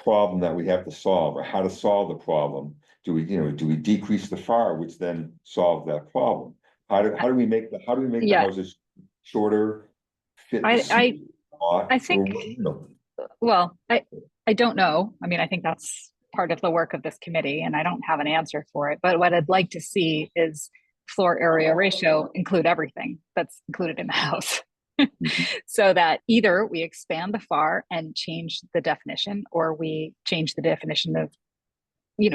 problem that we have to solve, or how to solve the problem? Do we decrease the FAR, which then solve that problem? How do we make the houses shorter? Fit I think, well, I don't know. I mean, I think that's part of the work of this committee, and I don't have an answer for it. But what I'd like to see is floor area ratio include everything that's included in the house. So that either we expand the FAR and change the definition, or we change the definition of,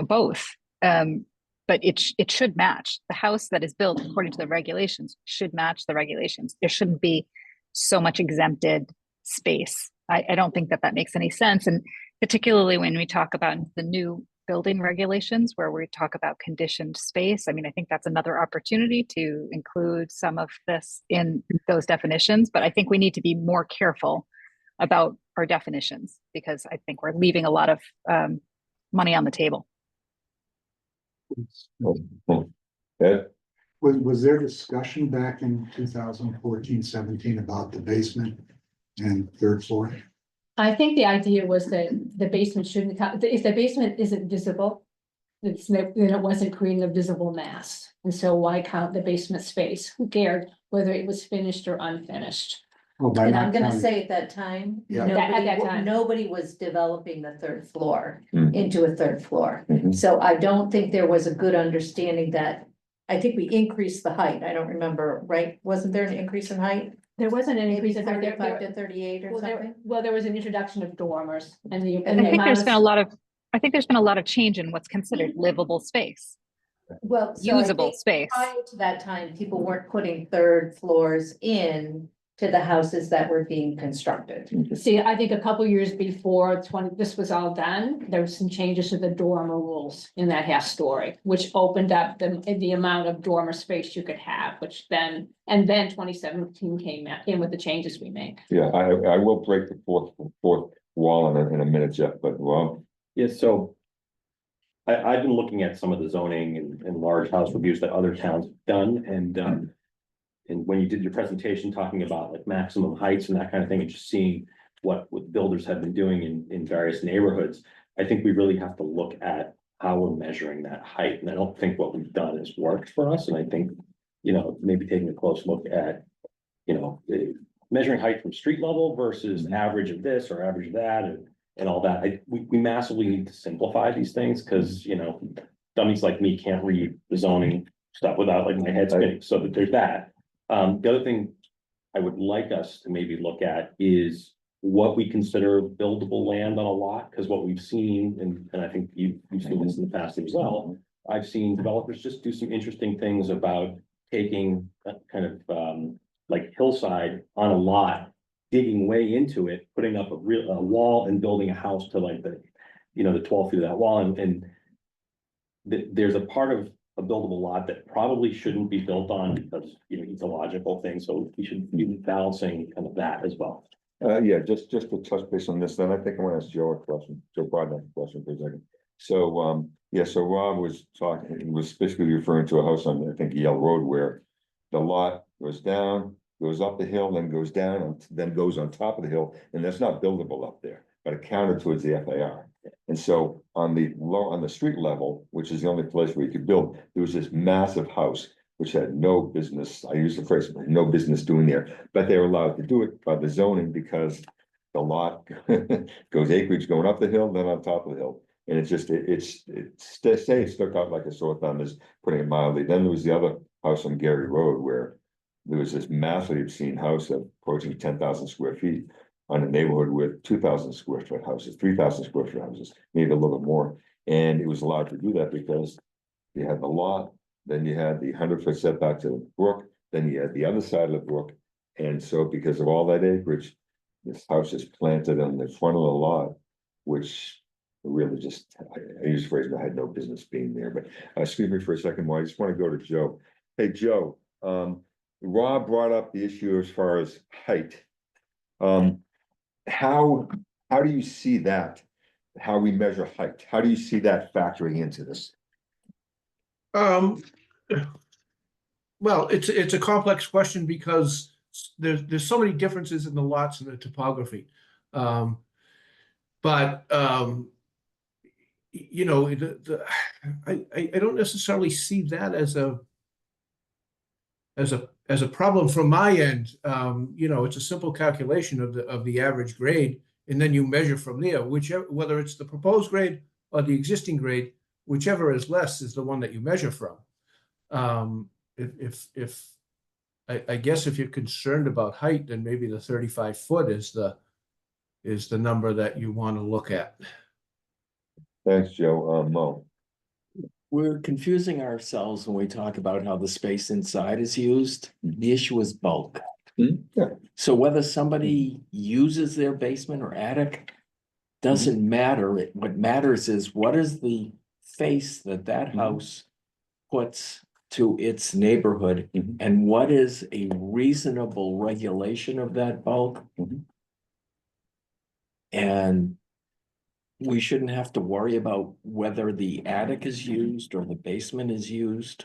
both. But it should match. The house that is built according to the regulations should match the regulations. There shouldn't be so much exempted space. I don't think that makes any sense. And particularly when we talk about the new building regulations, where we talk about conditioned space, I mean, I think that's another opportunity to include some of this in those definitions. But I think we need to be more careful about our definitions, because I think we're leaving a lot of money on the table. Ed? Was there discussion back in 2014-17 about the basement and third floor? I think the idea was that the basement shouldn't count, if the basement isn't visible, then it wasn't creating a visible mass. And so why count the basement space? Who cared whether it was finished or unfinished? Oh, by And not I'm gonna counting- say at that time, Yeah. At that time. nobody was developing the third floor Mhm. into a third floor. Mhm. So I don't think there was a good understanding that, I think we increased the height. I don't remember, right? Wasn't there an increase in height? There wasn't an Maybe increase in height. 35 to 38 or something? There was an introduction of dormers and the. And I think there's been a lot of change in what's considered livable space, Well, so I usable think space. prior to that time, people weren't putting third floors in to the houses that were being constructed. See, I think a couple years before this was all done, there were some changes to the dormer rules in that half story, which opened up the amount of dormer space you could have, and then 2017 came in with the changes we make. Yeah, I will break the fourth wall in a minute, Jeff, but well. Yeah, so I've been looking at some of the zoning and large house reviews that other towns have done, and when you did your presentation talking about like maximum heights and that kind of thing, and just seeing what builders have been doing in various neighborhoods, I think we really have to look at how we're measuring that height. And I don't think what we've done has worked for us. And I think, maybe taking a close look at, measuring height from street level versus average of this or average of that and all that. We massively need to simplify these things because, dummies like me can't read the zoning stuff without like my head spinning, so that there's that. The other thing I would like us to maybe look at is what we consider buildable land on a lot, because what we've seen, and I think you've seen this in the past as well. I've seen developers just do some interesting things about taking a kind of like hillside on a lot, digging way into it, putting up a wall and building a house to like the, the 12 feet of that wall, and there's a part of a buildable lot that probably shouldn't be built on because, ecological things, so we should be balancing kind of that as well. Yeah, just to touch base on this, then I think I want to ask Joe a question, Joe Brodnack a question for a second. So, yeah, so Rob was talking, was specifically referring to a house on, I think, Yale Road, where the lot goes down, goes up the hill, then goes down, and then goes on top of the hill, and that's not buildable up there, but it counted towards the FAR. And so on the street level, which is the only place where you could build, there was this massive house which had no business, I use the phrase, no business doing there, but they were allowed to do it by the zoning because the lot goes acreage going up the hill, then on top of the hill. And it's just, it stuck out like a sore thumb, is putting it mildly. Then there was the other house on Gary Road where there was this massively obscene house approaching 10,000 square feet on a neighborhood with 2,000 square foot houses, 3,000 square foot houses, maybe a little bit more. And it was allowed to do that because you had the lot, then you had the 100-foot setback to the brook, then you had the other side of the brook. And so because of all that acreage, this house is planted on the front of the lot, which really just, I use the phrase, I had no business being there, but excuse me for a second more. I just want to go to Joe. Hey, Joe, Rob brought up the issue as far as height. How do you see that? How we measure height? How do you see that factoring into this? Well, it's a complex question because there's so many differences in the lots and the topography. But I don't necessarily see that as a problem from my end. It's a simple calculation of the average grade, and then you measure from there, whether it's the proposed grade or the existing grade, whichever is less is the one that you measure from. I guess if you're concerned about height, then maybe the 35 foot is the number that you want to look at. Thanks, Joe. Mo. We're confusing ourselves when we talk about how the space inside is used. The issue is bulk. Yeah. So whether somebody uses their basement or attic doesn't matter. What matters is what is the face that house puts to its neighborhood, and what is a reasonable regulation of that bulk. And we shouldn't have to worry about whether the attic is used or the basement is used.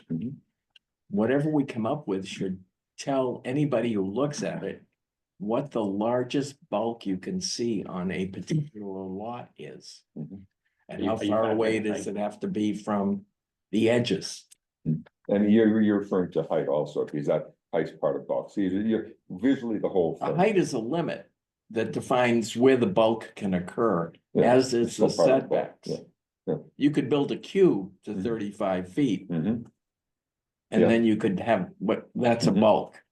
Whatever we come up with should tell anybody who looks at it what the largest bulk you can see on a particular lot is. And how far away does it have to be from the edges? And you're referring to height also, because that height's part of bulk. So you're visually the whole thing. A height is a limit that defines where the bulk can occur, Yeah, as is still the part of bulk, setbacks. yeah. You could build a cube to 35 feet, and Yeah. then you could have that's a bulk.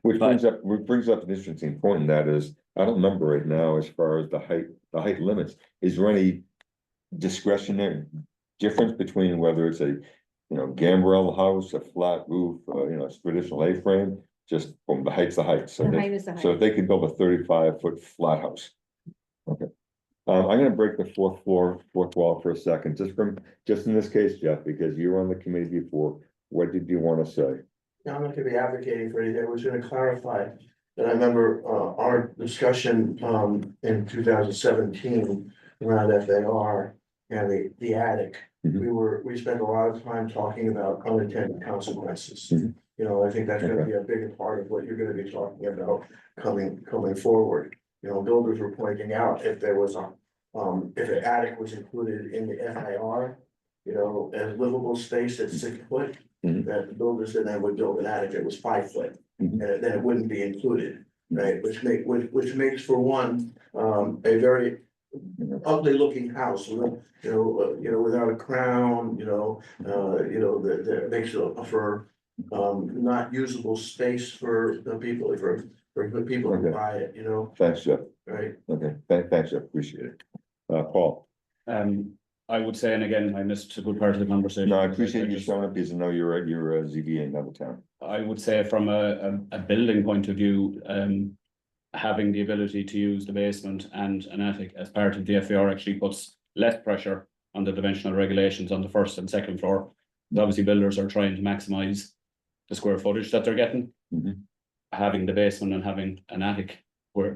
Which brings up an interesting point, and that is, I don't remember right now as far as the height limits. Is there any discretionary difference between whether it's a gambrel house, a flat roof, it's traditional A-frame, just from the height's the height. So The height is the height. so if they could build a 35-foot flat house. Okay. I'm gonna break the fourth wall for a second, just in this case, Jeff, because you were on the committee before. What did you want to say? I'm not gonna be advocating for anything, I was gonna clarify that I remember our discussion in 2017 around FAR and the attic. We spent a lot of time talking about unintended consequences. I think that's gonna be a bigger part of what you're gonna be talking about coming forward. Builders were pointing out if there was if an attic was included in the FAR, as livable space at 6 foot, that the builders then would build an attic that was 5 foot, and then it wouldn't be included, right? Which makes for one, a very ugly looking house, without a crown, that makes it for not usable space for the people, for the people who Okay. buy it, Thanks, Jeff. right? Okay, thanks, Jeff, appreciate it. Paul? I would say, and again, I missed a good part of the conversation. No, I because appreciate you just- showing up because I know you're a ZBA in another town. I would say from a building point of view, having the ability to use the basement and an attic as part of the FAR actually puts less pressure on the dimensional regulations on the first and second floor. Obviously, builders are trying to maximize the square footage that they're getting. Mhm. Having the basement and having an attic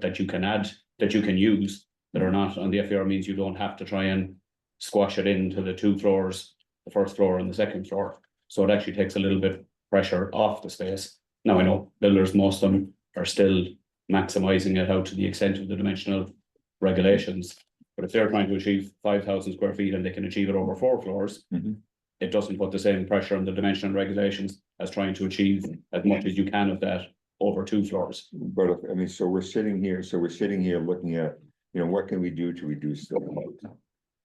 that you can add, that you can use, that are not on the FAR means you don't have to try and squash it into the 2 floors, the first floor and the second floor. So it actually takes a little bit pressure off the space. Now, I know builders, most of them are still maximizing it out to the extent of the dimensional regulations. But if they're trying to achieve 5,000 square feet and they can achieve it over 4 floors, Mhm. it doesn't put the same pressure on the dimensional regulations as trying to achieve as much as you can of that over 2 floors. But I mean, so we're sitting here looking at, what can we do to reduce the height?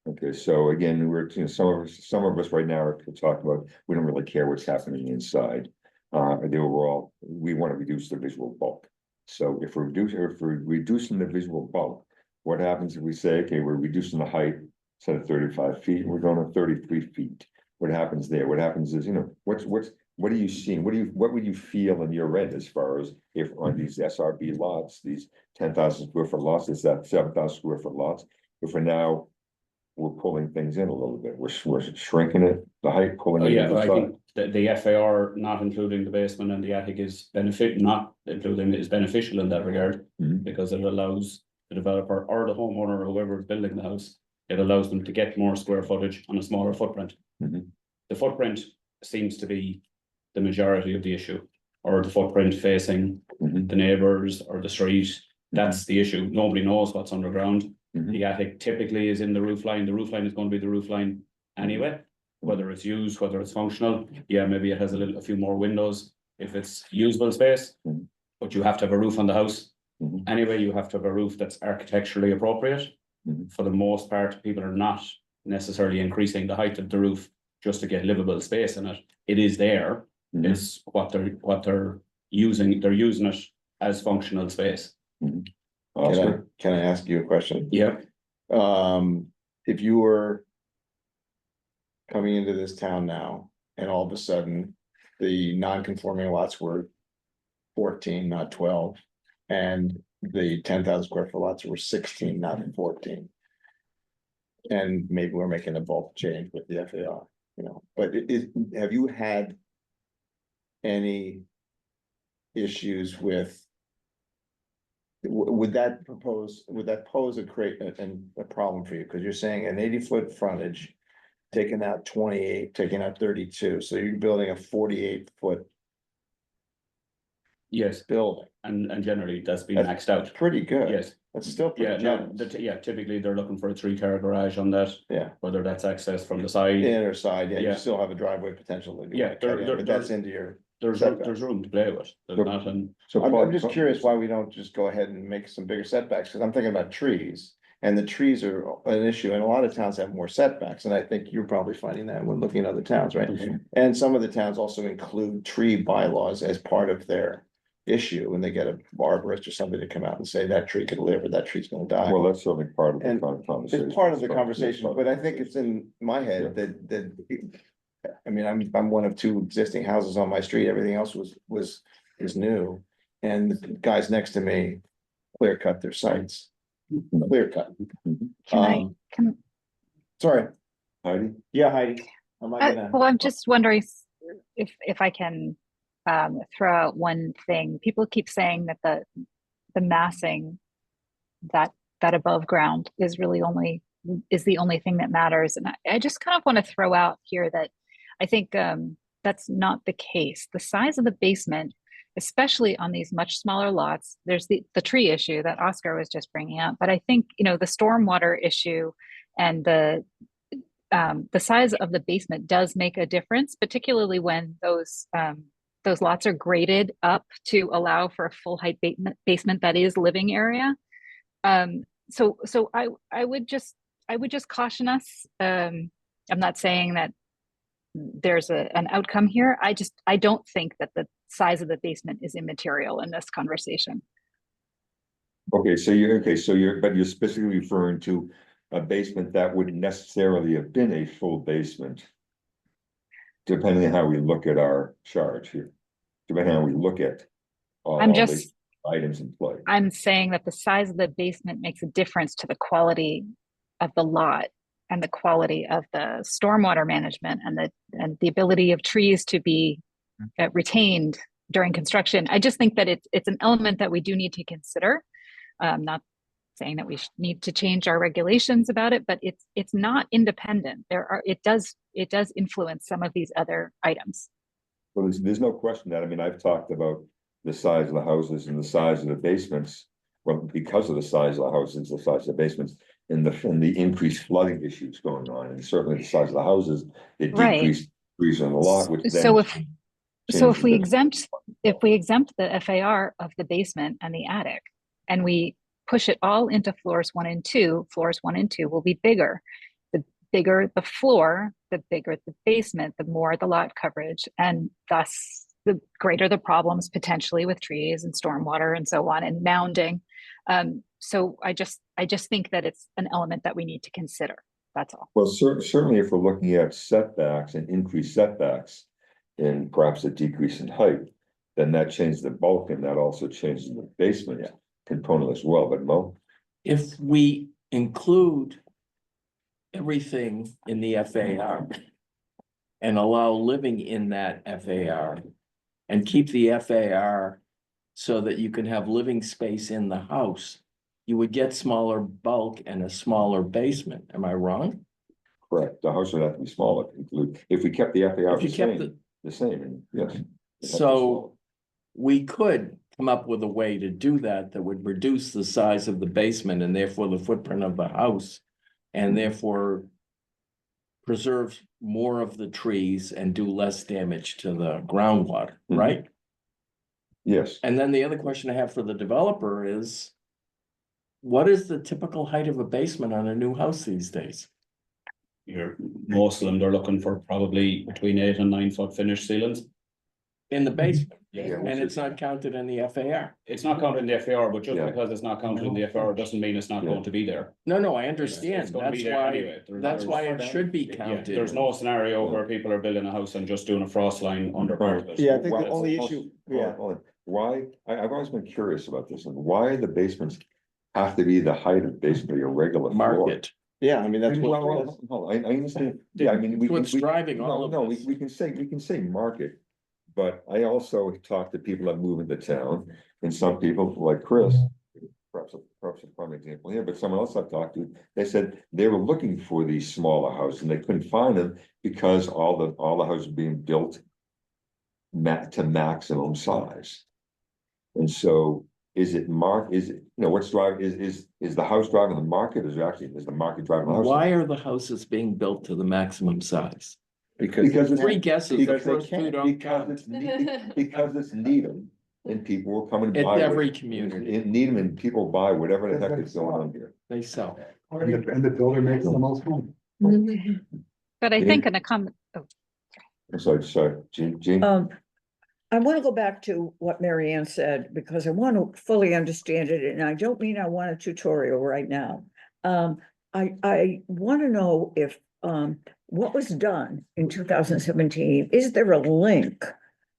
Okay, so again, some of us right now are talking about, we don't really care what's happening inside. The overall, we want to reduce the visual bulk. So if we're reducing the visual bulk, what happens if we say, okay, we're reducing the height instead of 35 feet, we're going to 33 feet? What happens there? What happens is, what are you seeing? What would you feel in your end as far as if on these SRB lots, these 10,000 square foot lots, is that 7,000 square foot lots? If we're pulling things in a little bit, we're shrinking it, the height, pulling it. Yeah, to the I side. think the FAR not including the basement and the attic is not including it is beneficial in that regard. Mhm. Because it allows the developer or the homeowner or whoever is building the house, it allows them to get more square footage on a smaller footprint. Mhm. The footprint seems to be the majority of the issue, or the footprint facing Mhm. the neighbors or the street. That's the issue. Nobody knows what's underground. Mhm. The attic typically is in the roof line. The roof line is going to be the roof line anyway, whether it's used, whether it's functional. Yeah, maybe it has a few more windows if it's usable space, Mhm. but you have to have a roof on the house. Mhm. Anyway, you have to have a roof that's architecturally appropriate. Mhm. For the most part, people are not necessarily increasing the height of the roof just to get livable space in it. It is there. Mhm. It's what they're using. They're using it as functional space. Oscar? Can I ask you a question? Yeah. If you were coming into this town now, and all of a sudden, the non-conforming lots were 14, not 12, and the 10,000 square foot lots were 16, not 14. And maybe we're making a bulk change with the FAR, but have you had any issues with? Would that pose a problem for you? Because you're saying an 80-foot frontage, taking out 28, taking out 32, so you're building a 48-foot Yes, building. and generally that's been That's maxed out. Pretty good. Yes. That's still Yeah, pretty no, generous. typically they're looking for a 3-car garage on that, Yeah, whether that's access from the side. inner side, yeah, you Yeah. still have a driveway potential. that you Yeah, wanna cut in, but that's into your. There's setbacks. room to play with. There's nothing. So I'm just curious why we don't just go ahead and make some bigger setbacks, because I'm thinking about trees. And the trees are an issue, and a lot of towns have more setbacks, and I think you're probably finding that when looking at other towns, right? Mhm. And some of the towns also include tree bylaws as part of their issue, and they get a arborist or somebody to come out and say that tree could live, or that tree's gonna die. Well, that's certainly part of the And conversation. It's part of the conversation, but I think it's in my head that. I mean, I'm one of 2 existing houses on my street, everything else was new. And the guys next to me clear cut their sites, clear cut. Can Sorry, Heidi? yeah, Heidi. I'm not gonna. well, I'm just wondering if I can throw out one thing. People keep saying that the massing that above ground is really the only thing that matters. And I just kind of want to throw out here that I think that's not the case. The size of the basement, especially on these much smaller lots, there's the tree issue that Oscar was just bringing up. But I think, the stormwater issue and the size of the basement does make a difference, particularly when those lots are graded up to allow for a full height basement that is living area. so I would just caution us. I'm not saying that there's an outcome here. I don't think that the size of the basement is immaterial in this conversation. Okay, but you're specifically referring to a basement that wouldn't necessarily have been a full basement. Depending on how we look at our charge here, depending on how we look at all the items in play. I'm saying that the size of the basement makes a difference to the quality of the lot and the quality of the stormwater management and the ability of trees to be retained during construction. I just think that it's an element that we do need to consider. Not saying that we need to change our regulations about it, but it's not independent. It does influence some of these other items. Well, there's no question that, I mean, I've talked about the size of the houses and the size of the basements. Well, because of the size of the houses, the size of the basements, and the increased flooding issues going on, and certainly the size of the houses, it decreased on the lot, which then. So if we exempt the FAR of the basement and the attic, and we push it all into floors 1 and 2 will be bigger. The bigger the floor, the bigger the basement, the more the lot coverage, and thus the greater the problems potentially with trees and stormwater and so on, and mounding. So I just think that it's an element that we need to consider. That's all. Well, certainly if we're looking at setbacks and increased setbacks and perhaps a decrease in height, then that changes the bulk and that also changes the basement component as well. But Mo? If we include everything in the FAR and allow living in that FAR and keep the FAR so that you can have living space in the house, you would get smaller bulk and a smaller basement. Am I wrong? Correct. The house would have to be smaller to include, if we kept the FAR If you kept the same, and yes. So we could come up with a way to do that would reduce the size of the basement and therefore the footprint of the house, and therefore preserve more of the trees and do less damage to the groundwater, right? Yes. And then the other question I have for the developer is, what is the typical height of a basement on a new house these days? Most of them, they're looking for probably between 8 and 9 foot finished ceilings. In the basement, Yeah. and it's not counted in the FAR. It's not counted in the FAR, but just Yeah. because it's not counted in the FAR doesn't mean it's not going to be there. No, I understand. It's gonna be That's there why, anyway. that's why it There's- should be Yeah, counted. there's no scenario where people are building a house and just doing a frost line under part of it. Yeah, I think the Why- only hold- issue, hold on, hold on. Why, I've always been curious about this, and why the basements have to be the height of basically a regular floor? Market. yeah, I mean, that's Well, what. hold on, I understand, yeah, I mean, we. What's we- driving all of No, this. we can say market, but I also talk to people that move into town, and some people like Chris. Perhaps a prime example here, but someone else I've talked to, they said they were looking for these smaller houses and they couldn't find them because all the houses being built. To maximum size. And so is it what's driving, is the house driving the market, is the market driving the house? Why are the houses being built to the maximum size? Because it's. Three guesses, the Because they first two can't, don't because count. it's Needham, and people will come and At buy. every what- community. In Needham, and people buy whatever the heck is going on here. They sell. And the builder makes the most money. But I Yeah. think I'm sorry, Jean. I want to go back to what Mary Ann said, because I want to fully understand it, and I don't mean I want a tutorial right now. I want to know if, what was done in 2017, is there a link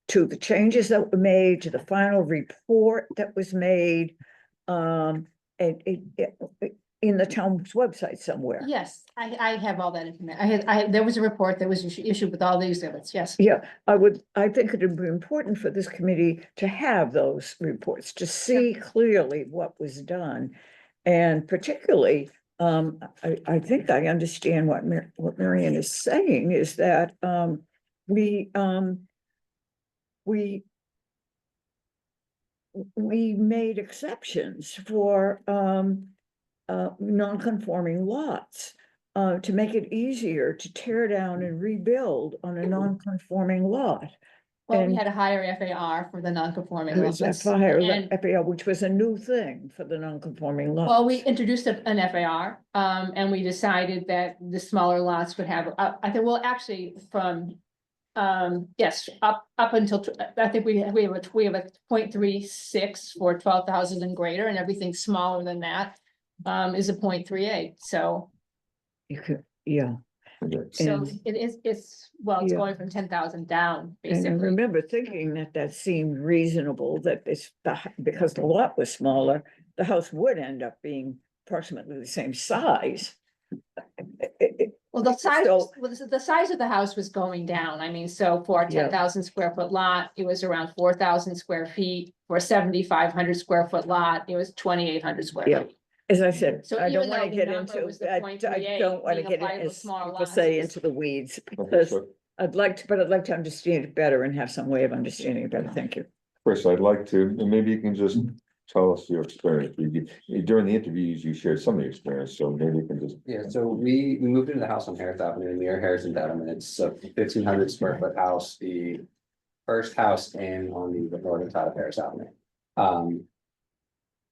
to the changes that were made, to the final report that was made? In the town's website somewhere? Yes, I have all that information. There was a report that was issued with all the exhibits, yes. Yeah, I think it would be important for this committee to have those reports, to see clearly what was done. And particularly, I think I understand what Marian is saying is that, we made exceptions for, non-conforming lots, to make it easier to tear down and rebuild on a non-conforming lot. Well, we And- had a higher FAR for the non-conforming It was lots. FIR, And- FAR, which was a new thing for the non-conforming lots. Well, we introduced an FAR, and we decided that the smaller lots would have, I think, well, actually, from. Yes, up until, I think we have a 0.36 for 12,000 and greater, and everything smaller than that. Is a 0.38, so, You could, yeah. so And- it's it's Yeah. going from 10,000 down, And I basically. remember thinking that that seemed reasonable, that because the lot was smaller, the house would end up being approximately the same size. Well, the size, So- the size of the house was going down. I mean, so for a Yeah. 10,000 square foot lot, it was around 4,000 square feet. For a 7,500 square foot lot, it was 2,800 square Yeah. feet. As I said, So I don't even though want to the get number into, was the I 0.38 don't want to being get applied in, to as smaller people lots, say, it was- into the weeds. Okay, Because so I'd like to understand it better and have some way of understanding it better. Thank you. Chris, I'd like to, and maybe you can just tell us your experience. During the interviews, you shared some of the experience, so maybe you can just. Yeah, so we moved into the house on Harris Avenue near Harrison Dedham, and it's a 1,500 square foot house, the first house in on the northern side of Harris Avenue.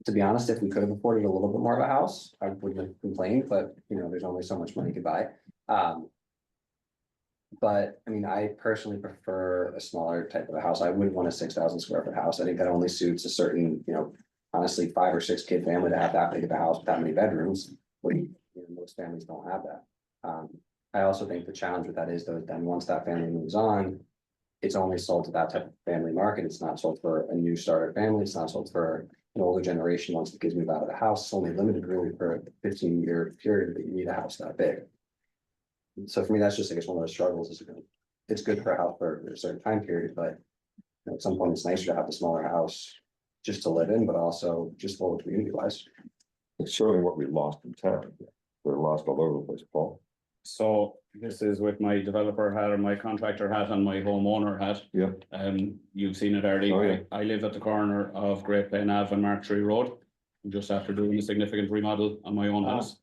To be honest, if we could have afforded a little bit more of a house, I wouldn't have complained, but you know, there's only so much money you could buy. But I mean, I personally prefer a smaller type of a house. I wouldn't want a 6,000 square foot house. I think that only suits a certain, you know, honestly, 5 or 6 kid family to have that big of a house with that many bedrooms. Most families don't have that. I also think the challenge with that is though, then once that family moves on, it's only sold to that type of family market. It's not sold for a new starter family. It's not sold for an older generation. Once the kids move out of the house, it's only limited really for a 15-year period that you need a house that big. So for me, that's just, I guess, one of the struggles is it's good for a house for a certain time period, but you know, at some point it's nicer to have the smaller house just to live in, but also just for community wise. It's certainly what we lost in town. We're lost all over the place, Paul. So this is with my developer hat and my contractor hat and my homeowner hat. Yeah. You've seen it already. Oh, yeah. I live at the corner of Great Plain Ave and Mark Tree Road. Just after doing a significant remodel on my own house.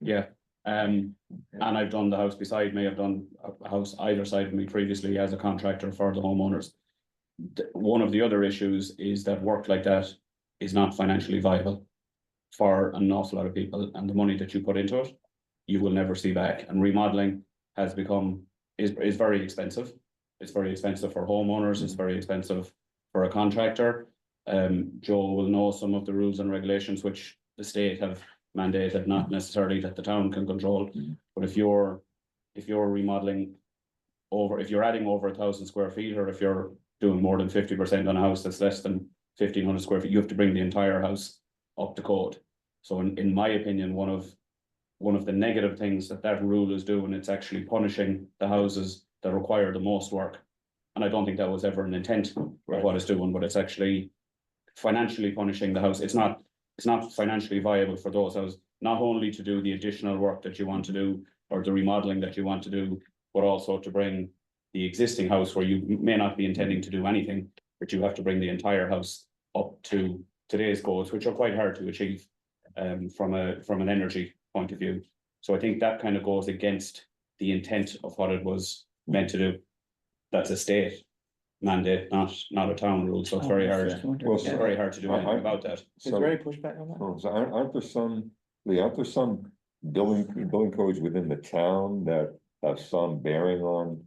Yeah, and I've done the house beside me. I've done a house either side of me previously as a contractor for the homeowners. One of the other issues is that work like that is not financially viable for an awful lot of people, and the money that you put into it, you will never see back. And remodeling has become, is very expensive. It's very expensive for homeowners, it's very expensive for a contractor. Joe will know some of the rules and regulations which the state have mandated, not necessarily that the town can control. But if you're remodeling if you're adding over 1,000 square feet, or if you're doing more than 50% on a house that's less than 1,500 square feet, you have to bring the entire house up to code. So in my opinion, one of the negative things that rule is doing, it's actually punishing the houses that require the most work. And I don't think that was ever an intent of what it's doing, but it's actually financially punishing the house. It's not financially viable for those houses, not only to do the additional work that you want to do or the remodeling that you want to do, but also to bring the existing house where you may not be intending to do anything, but you have to bring the entire house up to today's goals, which are quite hard to achieve from an energy point of view. So I think that kind of goes against the intent of what it was meant to do. That's a state mandate, not a town rule, so it's very hard. Well, It's very hard to do anything about that. Is there any pushback on that? Oh, so aren't there some building codes within the town that have some bearing on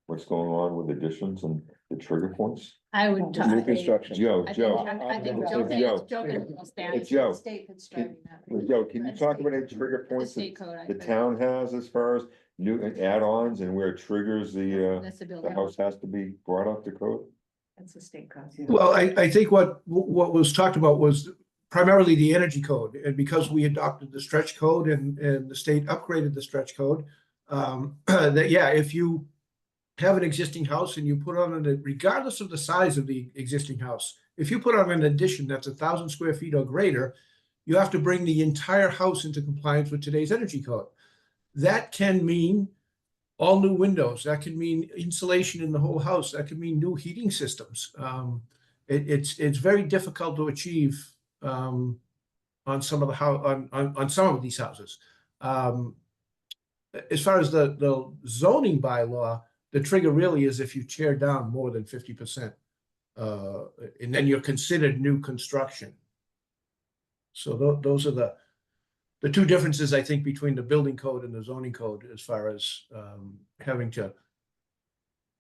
what's going on with additions and the trigger points? I would. New construction. Joe, I Joe. think Joe. Joe can understand. Hey, Joe. State that's driving that. Joe, can you talk about any trigger The points state that code. I the think. town has as far as new add-ons and where it triggers That's the the building. house has to be brought up to code? That's the state code. Well, I think what was talked about was primarily the energy code, and because we adopted the stretch code and the state upgraded the stretch code, that, yeah, if you have an existing house and you put on regardless of the size of the existing house, if you put on an addition that's 1,000 square feet or greater, you have to bring the entire house into compliance with today's energy code. That can mean all new windows. That can mean insulation in the whole house. That can mean new heating systems. It's very difficult to achieve on some of on some of these houses. As far as the zoning bylaw, the trigger really is if you tear down more than 50%. And then you're considered new construction. So those are the two differences, I think, between the building code and the zoning code as far as having to.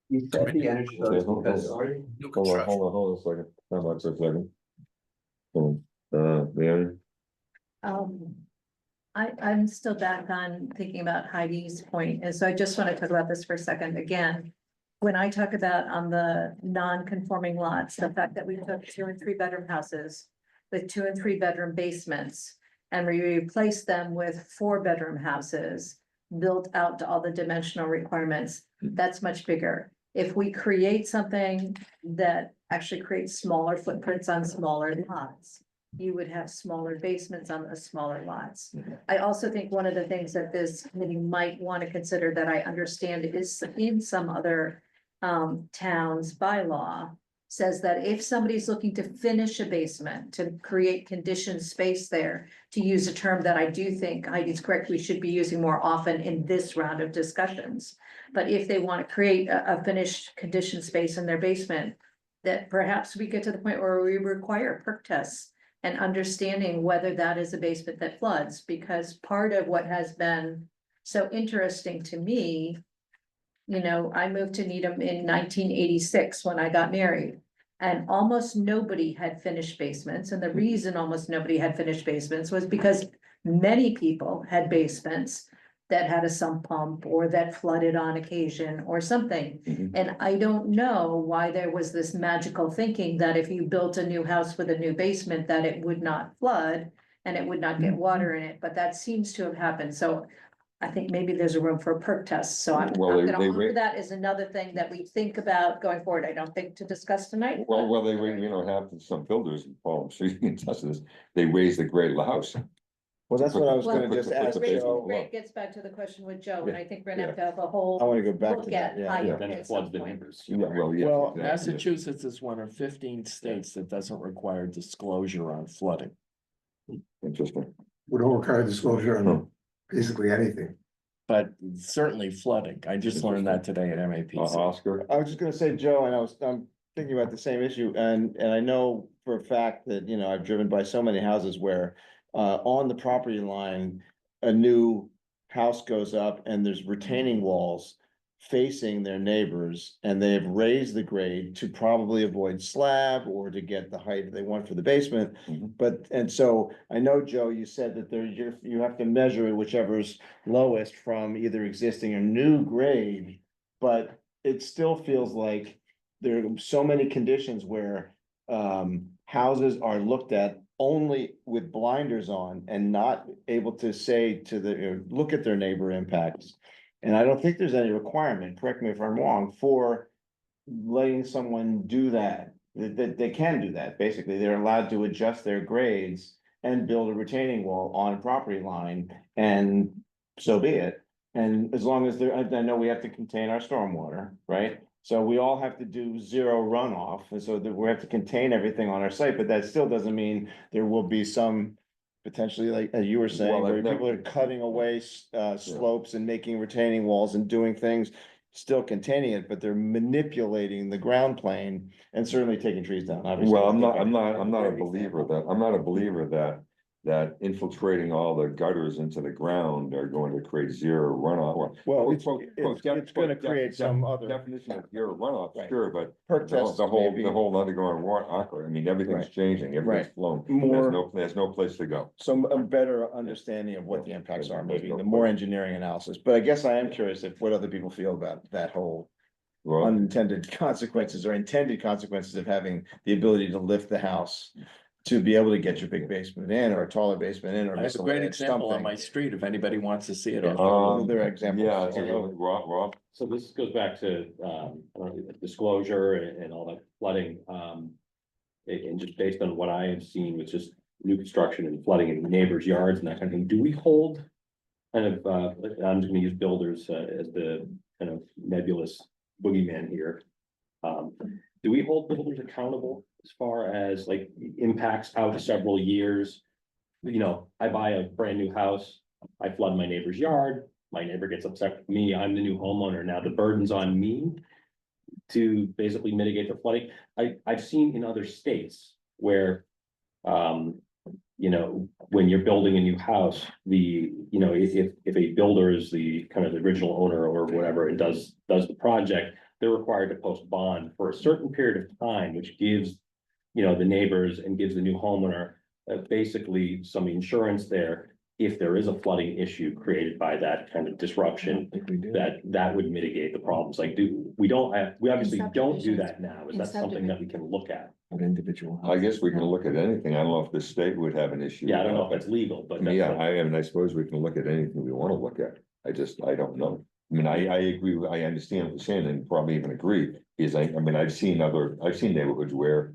You said the energy code is because New construction. Hold on a second. How much a second? Leanne? I'm still back on thinking about Heidi's point, and so I just want to talk about this for a second again. When I talk about on the non-conforming lots, the fact that we took 2 and 3 bedroom houses with 2 and 3 bedroom basements, and we replaced them with 4 bedroom houses built out to all the dimensional requirements, that's much bigger. If we create something that actually creates smaller footprints on smaller lots, you would have smaller basements on the smaller lots. I also think one of the things that this committee might want to consider that I understand is in some other towns bylaw says that if somebody's looking to finish a basement, to create conditioned space there, to use a term that I do think Heidi's correct, we should be using more often in this round of discussions. But if they want to create a finished conditioned space in their basement, that perhaps we get to the point where we require perk tests and understanding whether that is a basement that floods, because part of what has been so interesting to me, you know, I moved to Needham in 1986 when I got married, and almost nobody had finished basements. And the reason almost nobody had finished basements was because many people had basements that had a sump pump or that flooded on occasion or something. And I don't know why there was this magical thinking that if you built a new house with a new basement, that it would not flood and it would not get water in it, but that seems to have happened. So I think maybe there's a room for a perk test. So I'm Well, gonna they offer that as another thing that we think about going forward. I don't think to discuss tonight. Well, they, you know, have some builders, Paul, I'm sure you can test this, they raise the grade of the house. Well, that's what I was Well, gonna just ask Raise- Joe. It gets back to the question with Joe, and I think we're gonna have Yeah. to have a whole. I wanna go back to look that, at yeah. how you Yeah. Then at it some floods the point. neighbors. Yeah, well, yeah. Well, exactly. Massachusetts is one of 15 states that doesn't require disclosure on flooding. Interesting. We don't require disclosure on basically anything. But certainly flooding. I just learned that today at MAPC. Oscar? I was just gonna say, Joe, and I'm thinking about the same issue, and I know for a fact that, you know, I've driven by so many houses where on the property line, a new house goes up and there's retaining walls facing their neighbors, and they have raised the grade to probably avoid slab or to get the height they want for the basement. Mhm. But, and so I know, Joe, you said that there, you have to measure whichever's lowest from either existing or new grade, but it still feels like there are so many conditions where houses are looked at only with blinders on and not able to say to the, look at their neighbor impacts. And I don't think there's any requirement, correct me if I'm wrong, for letting someone do that. That they can do that, basically, they're allowed to adjust their grades and build a retaining wall on a property line, and so be it. And as long as they're, I know we have to contain our stormwater, right? So we all have to do zero runoff, and so that we have to contain everything on our site, but that still doesn't mean there will be some potentially, like, as you were saying, Well, where I've never- people are cutting away slopes and making retaining walls and doing things, still containing it, but they're manipulating the ground plane and certainly taking trees down, obviously. Well, I'm not a believer that infiltrating all the gutters into the ground are going to create zero runoff. Well, Quote, it's gonna create some other. Definition of zero runoff, Right. sure, but Perk the whole, tests the whole, maybe. the whole underground water, I mean, everything's Right. changing, everything's Right. flowing. More- There's no place to go. Some, a better understanding of what the impacts are, maybe, the more engineering analysis, but I guess I am curious if what other people feel about that whole Well, unintended consequences or intended consequences of having the ability to lift the house to be able to get your big basement in or a taller basement in or. I have a great example on my street if anybody wants to see it. Yeah. There are examples. Yeah, it's a really- Rob, So this goes back to, I don't know, disclosure and all that flooding, and just based on what I have seen with just new construction and flooding in neighbors' yards and that kind of thing, do we hold kind of, I'm just gonna use builders, as the kind of nebulous boogeyman here. Do we hold builders accountable as far as like impacts out several years? You know, I buy a brand new house, I flood my neighbor's yard, my neighbor gets upset with me, I'm the new homeowner, now the burden's on me to basically mitigate the flooding. I've seen in other states where, you know, when you're building a new house, if a builder is the kind of the original owner or whatever and does the project, they're required to post bond for a certain period of time, which gives, you know, the neighbors and gives the new homeowner basically some insurance there. If there is a flooding issue created by that kind of disruption, that would mitigate the problems. Like, we obviously don't do that now. Is that something that we can look at? An individual. I guess we can look at anything. I don't know if the state would have an issue. Yeah, I don't with know if that. that's legal, but that's. Yeah, I suppose we can look at anything we want to look at. I don't know. I mean, I agree, I understand what you're saying and probably even agree, because I mean, I've seen neighborhoods where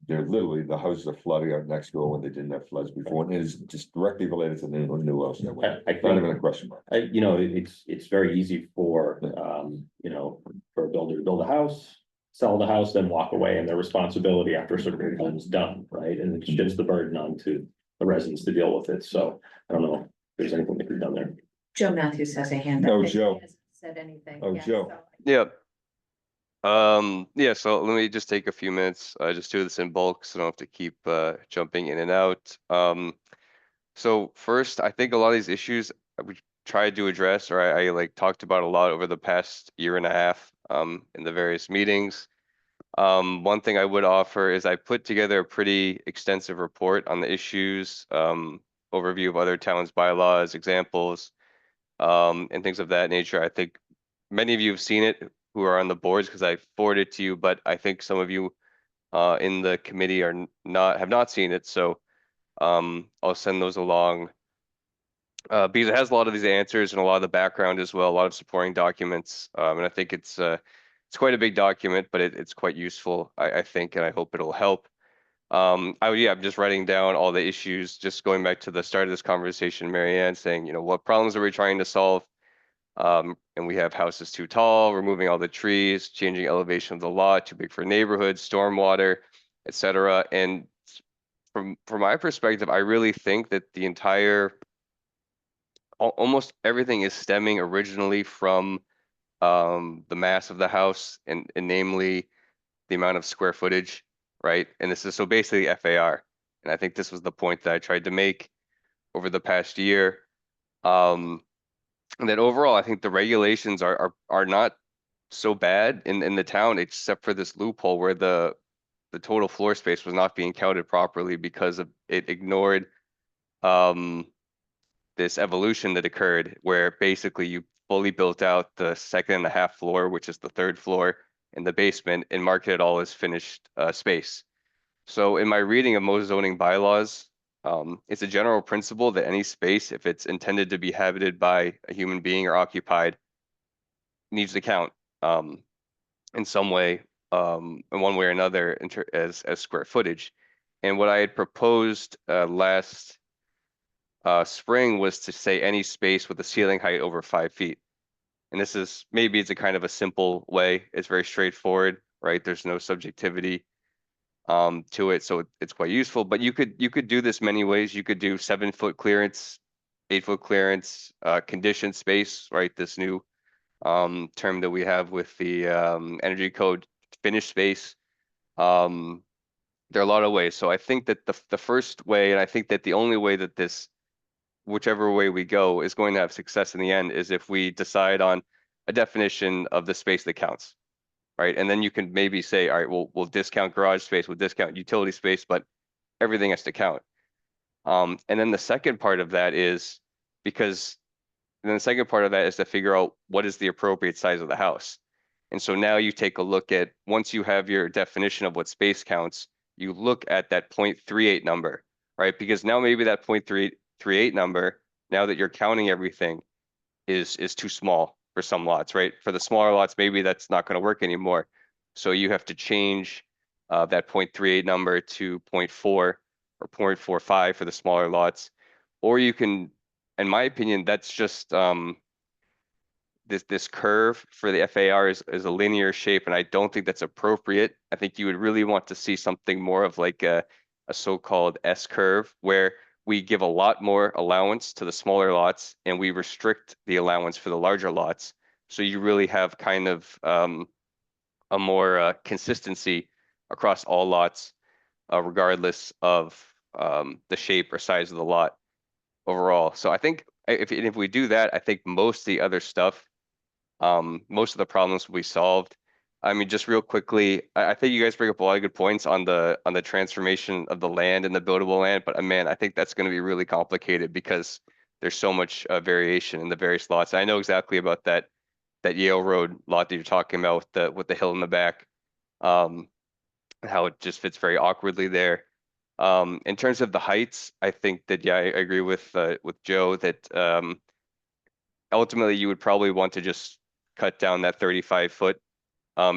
they're literally, the houses are flooding out next door when they didn't have floods before, and it is just directly related to the new house. That way. I Not think, even a question mark. you know, it's very easy for, you know, for a builder to build a house, sell the house, then walk away, and their responsibility after a certain period of time is done, right? And it shifts the burden onto the residents to deal with it. So I don't know if there's anything that could be done there. Joe Matthews has a hand Oh, up. He Joe. hasn't Said anything. Oh, yet, Joe. so- Yep. Yeah, so let me just take a few minutes, just do this in bulk, so I don't have to keep jumping in and out. So first, I think a lot of these issues we tried to address, or I like talked about a lot over the past year and a half, in the various meetings. One thing I would offer is I put together a pretty extensive report on the issues, overview of other towns' bylaws, examples, and things of that nature. I think many of you have seen it who are on the boards because I forwarded it to you, but I think some of you in the committee have not seen it. So I'll send those along because it has a lot of these answers and a lot of the background as well, a lot of supporting documents. And I think it's quite a big document, but it's quite useful, I think, and I hope it'll help. I'm just writing down all the issues, just going back to the start of this conversation, Marianne, saying, you know, what problems are we trying to solve? And we have houses too tall, removing all the trees, changing elevation of the lot, too big for neighborhoods, stormwater, etc. And from my perspective, I really think that the entire, almost everything is stemming originally from the mass of the house and namely the amount of square footage, right? And this is so basically FAR. And I think this was the point that I tried to make over the past year. And that overall, I think the regulations are not so bad in the town, except for this loophole where the total floor space was not being counted properly because of it ignored this evolution that occurred where basically you fully built out the 2.5 floor, which is the 3rd floor in the basement, and market it all as finished space. So in my reading of most zoning bylaws, it's a general principle that any space, if it's intended to be habited by a human being or occupied, needs to count in some way, in one way or another, as square footage. And what I had proposed last spring was to say any space with a ceiling height over 5 feet. And this is, maybe it's a kind of a simple way. It's very straightforward, right? There's no subjectivity to it, so it's quite useful. But you could do this many ways. You could do 7-foot clearance, 8-foot clearance, conditioned space, right? This new term that we have with the energy code, finished space. There are a lot of ways. So I think that the first way, and I think that the only way that this, whichever way we go, is going to have success in the end is if we decide on a definition of the space that counts. Right, and then you can maybe say, all right, we'll discount garage space, we'll discount utility space, but everything has to count. And then the second part of that is to figure out what is the appropriate size of the house. And so now you take a look at, once you have your definition of what space counts, you look at that 0.38 number, right? Because now maybe that 0.338 number, now that you're counting everything, is too small for some lots, right? For the smaller lots, maybe that's not going to work anymore. So you have to change that 0.38 number to 0.4 or 0.45 for the smaller lots. Or you can, in my opinion, that's just this curve for the FAR is a linear shape, and I don't think that's appropriate. I think you would really want to see something more of like a so-called S curve, where we give a lot more allowance to the smaller lots and we restrict the allowance for the larger lots. So you really have kind of a more consistency across all lots, regardless of the shape or size of the lot overall. So I think if we do that, I think most of the other stuff, most of the problems will be solved. I mean, just real quickly, I think you guys bring up a lot of good points on the transformation of the land and the buildable land, but man, I think that's going to be really complicated because there's so much variation in the various lots. I know exactly about that Yale Road lot that you're talking about with the hill in the back, how it just fits very awkwardly there. In terms of the heights, I think that I agree with Joe that ultimately you would probably want to just cut down that 35-foot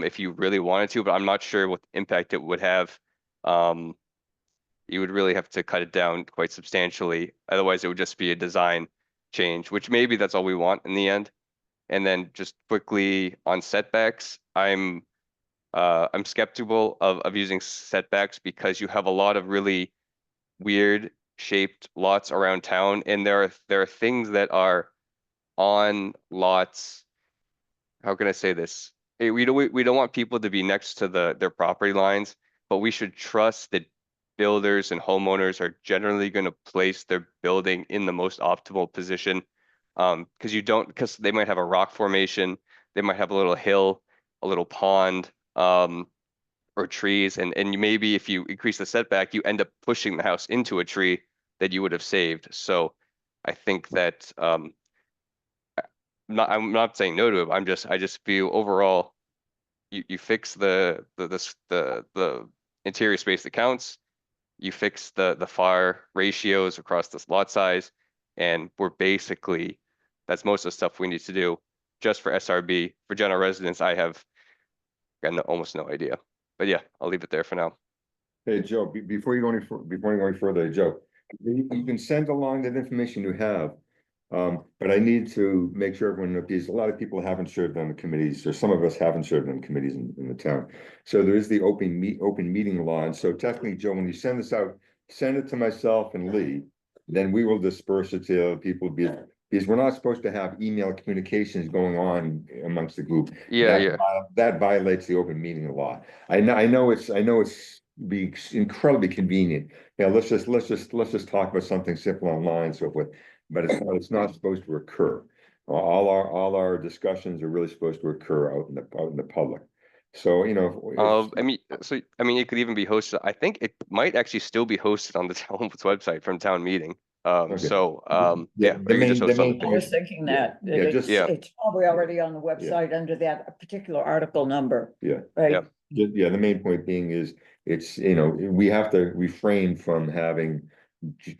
if you really wanted to, but I'm not sure what impact it would have. You would really have to cut it down quite substantially. Otherwise, it would just be a design change, which maybe that's all we want in the end. And then just quickly on setbacks, I'm skeptical of using setbacks because you have a lot of really weird shaped lots around town, and there are things that are on lots. How can I say this? We don't want people to be next to their property lines, but we should trust that builders and homeowners are generally going to place their building in the most optimal position. Because they might have a rock formation, they might have a little hill, a little pond, or trees, and maybe if you increase the setback, you end up pushing the house into a tree that you would have saved. So I think that I'm not saying no to it. I just feel overall, you fix the interior space that counts, you fix the FAR ratios across this lot size, and that's most of the stuff we need to do. Just for SRB, for general residents, I have almost no idea. But yeah, I'll leave it there for now. Hey, Joe, before you go any further, Joe, you can send along that information you have. But I need to make sure everyone knows, because a lot of people haven't served on the committees, or some of us haven't served on committees in the town. So there is the open meeting law. And so technically, Joe, when you send this out, send it to myself and Lee, then we will disperse it to other people, because we're not supposed to have email communications going on amongst the group. That violates the open meeting law. I know it's be incredibly convenient. Yeah, let's just talk about something simple online and so forth. But it's not supposed to occur. All our discussions are really supposed to occur out in the public. So, you know. It could even be hosted. I think it might actually still be hosted on the town's website from town meeting. I was thinking that, it's probably already on the website under that particular article number. Yeah. Right. Yeah, the main point being is, it's, you know, we have to refrain from having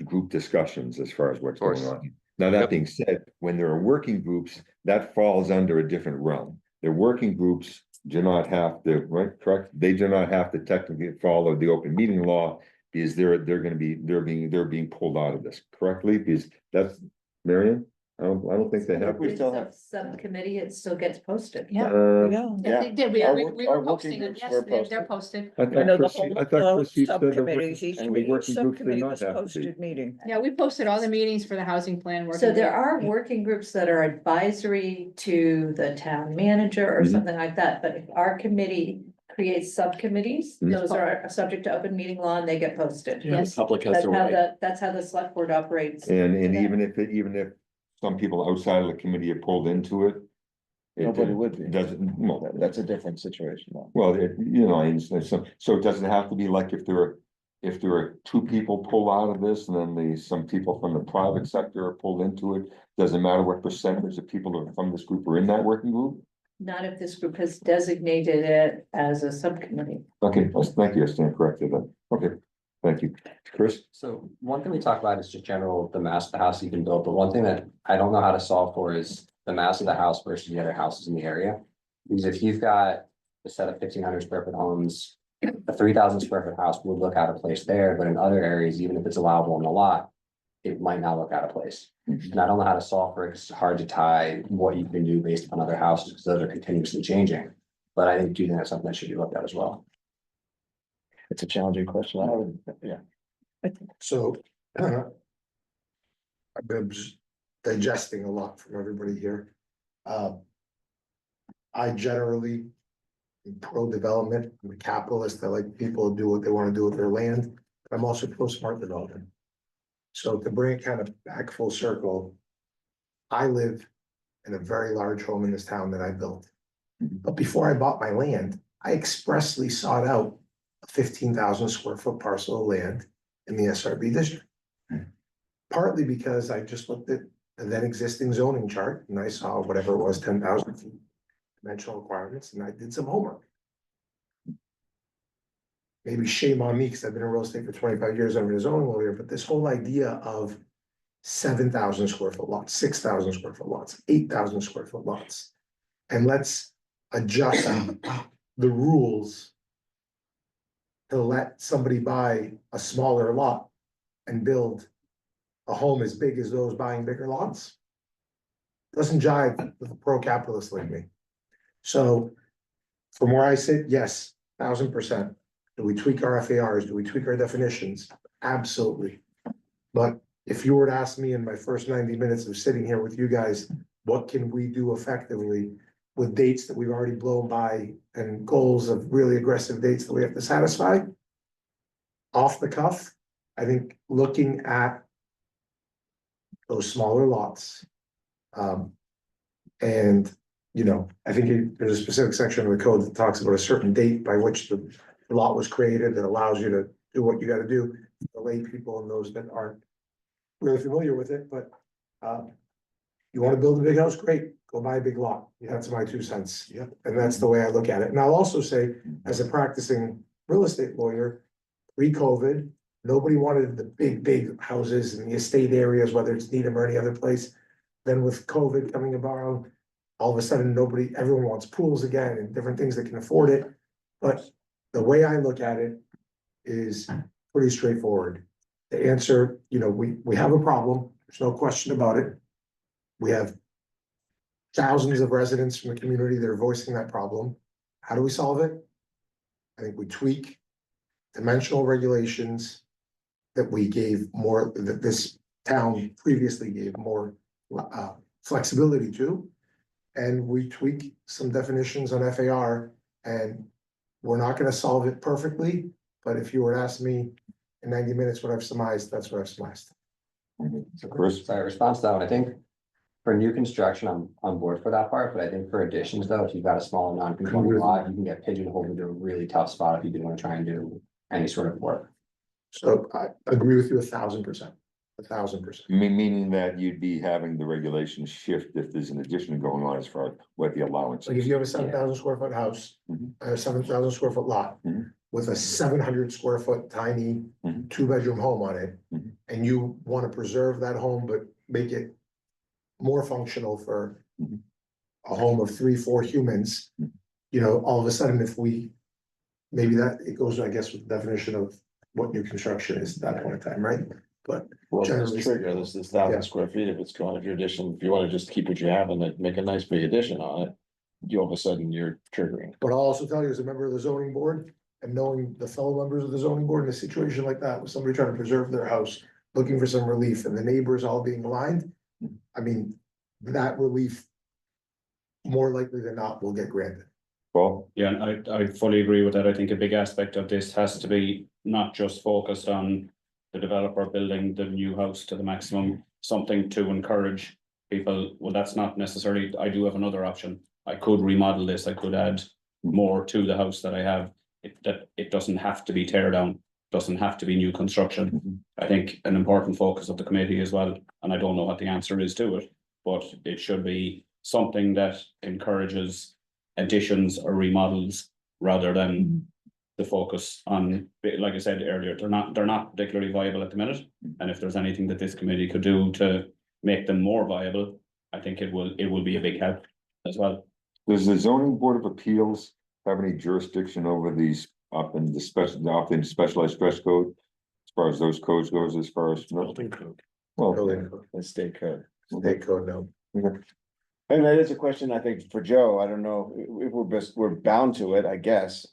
group discussions as far as what's going on. Now, that being said, when there are working groups, that falls under a different realm. The working groups do not have to, right, correct? They do not have to technically follow the open meeting law, because they're being pulled out of this, correctly? Because that's, Marion? I don't think they have. We still have subcommittee, it still gets posted. Yeah. They did. We were posting it. Yes, they're posted. I thought Chris said subcommittees, each working groups subcommittee did not was have to be. posted meeting. Yeah, we posted all the meetings for the housing plan. So there are working groups that are advisory to the town manager or something like that, but if our committee creates subcommittees, those are subject to open meeting law and they get posted. Yes. That's how the select board operates. And even if some people outside of the committee are pulled into it. Nobody would be. Doesn't, well, That's a different situation though. well, I understand. So does it have to be like if there are two people pulled out of this, and then some people from the private sector are pulled into it? Doesn't matter what percentage of people from this group are in that working group? Not if this group has designated it as a subcommittee. Okay, thank you, I stand corrected then. Okay, thank you. Chris? So one thing we talk about is just general, the mass of the house you can build, but one thing that I don't know how to solve for is the mass of the house versus the other houses in the area. Because if you've got a set of 1,500 square foot homes, a 3,000 square foot house would look out of place there, but in other areas, even if it's allowable in the lot, it might not look out of place. And I don't know how to solve for it, 'cause it's hard to tie what you can do based on other houses, because those are continuously changing. But I think that's something that should be looked at as well. It's a challenging question. I would, yeah. So I've been digesting a lot from everybody here. I generally am pro-development, I'm a capitalist, I like people to do what they want to do with their land, but I'm also pro-smart development. So to bring it kind of back full circle, I live in a very large home in this town that I built. But before I bought my land, I expressly sought out a 15,000 square foot parcel of land in the SRB district. Partly because I just looked at the then existing zoning chart and I saw whatever it was, 10,000 feet dimensional requirements, and I did some homework. Maybe shame on me because I've been in real estate for 25 years, I've been a zoning lawyer, but this whole idea of 7,000 square foot lots, 6,000 square foot lots, 8,000 square foot lots. And let's adjust the rules to let somebody buy a smaller lot and build a home as big as those buying bigger lots. Doesn't jive with a pro-capitalist like me. So from where I sit, yes, 1,000%. Do we tweak our FARs? Do we tweak our definitions? Absolutely. But if you were to ask me in my first 90 minutes of sitting here with you guys, what can we do effectively with dates that we've already blown by and goals of really aggressive dates that we have to satisfy? Off the cuff, I think looking at those smaller lots. And, you know, I think there's a specific section of the code that talks about a certain date by which the lot was created that allows you to do what you gotta do. The lay people and those that aren't really familiar with it, but you wanna build a big house, great, go buy a big lot. That's my 2 cents. Yep. And that's the way I look at it. And I'll also say, as a practicing real estate lawyer, pre-COVID, nobody wanted the big houses in the estate areas, whether it's Needham or any other place. Then with COVID coming about, all of a sudden, everyone wants pools again and different things that can afford it. But the way I look at it is pretty straightforward. The answer, you know, we have a problem, there's no question about it. We have thousands of residents from the community that are voicing that problem. How do we solve it? I think we tweak dimensional regulations that we gave more, that this town previously gave more flexibility to. And we tweak some definitions on FAR, and we're not gonna solve it perfectly, but if you were to ask me in 90 minutes what I've surmised, that's what I've surmised. So Chris, So response to that, I think for new construction, I'm on board for that part, but I think for additions though, if you've got a small non-conforming lot, you can get pigeonholed into a really tough spot if you do want to try and do any sort of work. So I agree with you 1,000%, 1,000%. meaning that you'd be having the regulations shift if there's an addition going on as far as what the allowance Like if is. you have a 7,000 square foot house, Mhm. a 7,000 square foot lot. Mhm. With a 700 square foot tiny Mhm. 2-bedroom home on it. Mhm. And you wanna preserve that home, but make it more functional for Mhm. a home of 3-4 humans. Mhm. You know, all of a sudden, if maybe that, it goes, I guess, with the definition of what new construction is at that point in time, right? But Well, generally this trigger, this is 1,000 Yeah. square feet, if it's going, if your addition, if you wanna just keep what you have and then make a nice big addition on it. You all of a sudden you're triggering. But I'll also tell you, as a member of the zoning board, and knowing the fellow members of the zoning board in a situation like that, with somebody trying to preserve their house, looking for some relief, and the neighbors all being aligned. I mean, that relief, more likely than not, will get granted. Paul, Yeah, and I fully agree with that. I think a big aspect of this has to be not just focused on the developer building the new house to the maximum, something to encourage people. Well, that's not necessarily, I do have another option. I could remodel this, I could add more to the house that I have. It doesn't have to be tear down, doesn't have to be new construction. I think an important focus of the committee as well, and I don't know what the answer is to it, but it should be something that encourages additions or remodels rather than the focus on, like I said earlier, they're not particularly viable at the minute. And if there's anything that this committee could do to make them more viable, I think it will be a big help as well. does the zoning board of appeals have any jurisdiction over these up in the specialized stress code? As far as those codes goes, as far as. Building code. Well, Building code, And state code. state code, no. And that is a question, I think, for Joe. I don't know if we're bound to it, I guess.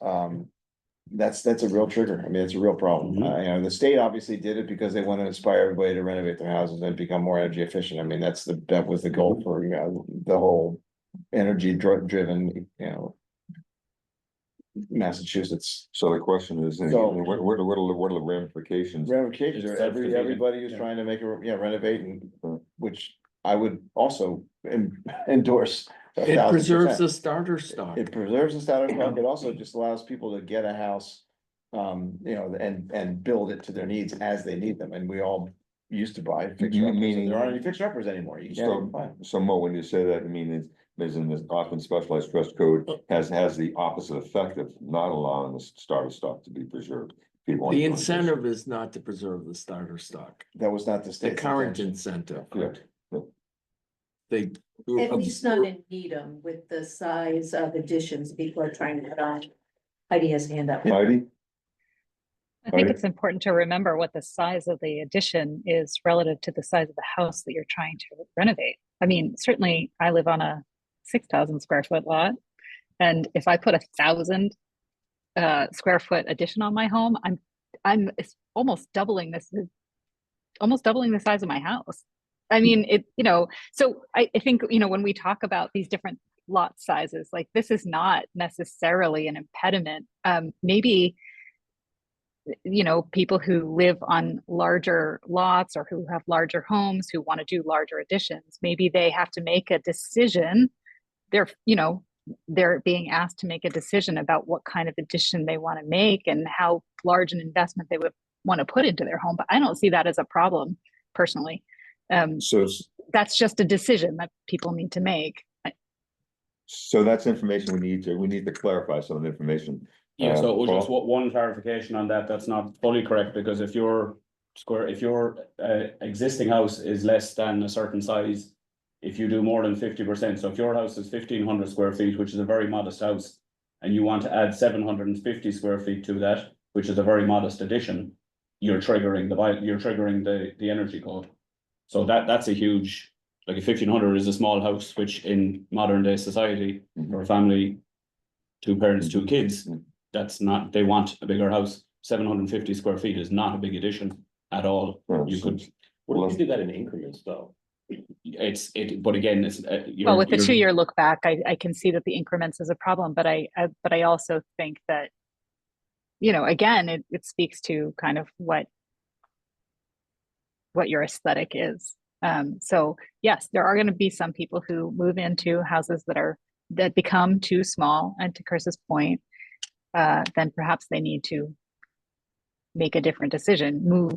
that's a real trigger. I mean, it's a real problem. Mhm. You know, the state obviously did it because they want to inspire everybody to renovate their houses and become more energy efficient. I mean, that was the goal for, you know, the whole energy driven, you know, Massachusetts. So the question is, So- what are the ramifications? Ramifications are Self-defeating, everybody who's yeah. trying to make a, yeah, renovate and, which I would also endorse. It 1000%. preserves the starter stock. It preserves the status quo, it also just allows people to get a house. You know, and build it to their needs as they need them, and we all used to buy fixer uppers, Meaning- and there aren't any fixer uppers anymore, you can't even buy them. So Mo, when you say that, I mean, it's in this often specialized trust code has the opposite effect of not allowing the starter stock to be preserved. People want The to purchase. incentive is not to preserve the starter stock, That was not the the state's current intention. incentive. Correct. They. At least not in Needham with the size of additions people are trying to put on. Heidi has a hand up. Heidi? I think Right. it's important to remember what the size of the addition is relative to the size of the house that you're trying to renovate. I mean, certainly I live on a 6,000 square foot lot. And if I put 1,000 square foot addition on my home, it's almost doubling the size of my house. I mean, so I think, when we talk about these different lot sizes, like this is not necessarily an impediment. Maybe people who live on larger lots or who have larger homes who want to do larger additions, maybe they have to make a decision. They're being asked to make a decision about what kind of addition they want to make and how large an investment they would want to put into their home. But I don't see that as a problem personally. So That's just a decision that people need to make. that's information we need to clarify some of the information. Yeah, so it was just Paul? one clarification on that, that's not fully correct, because if your existing house is less than a certain size, if you do more than 50%, so if your house is 1,500 square feet, which is a very modest house, and you want to add 750 square feet to that, which is a very modest addition, you're triggering the energy code. So that's a huge, like a 1,500 is a small house, which in modern day society, for a family, 2 parents, 2 kids, that's not, they want a bigger house. 750 square feet is not a big addition at all. You could, What if you do that in increments, though? but again, it's. Well, with the 2-year look back, I can see that the increments is a problem, but I also think that, again, it speaks to kind of what your aesthetic is. So yes, there are going to be some people who move into houses that become too small, and to Chris's point, then perhaps they need to make a different decision, move,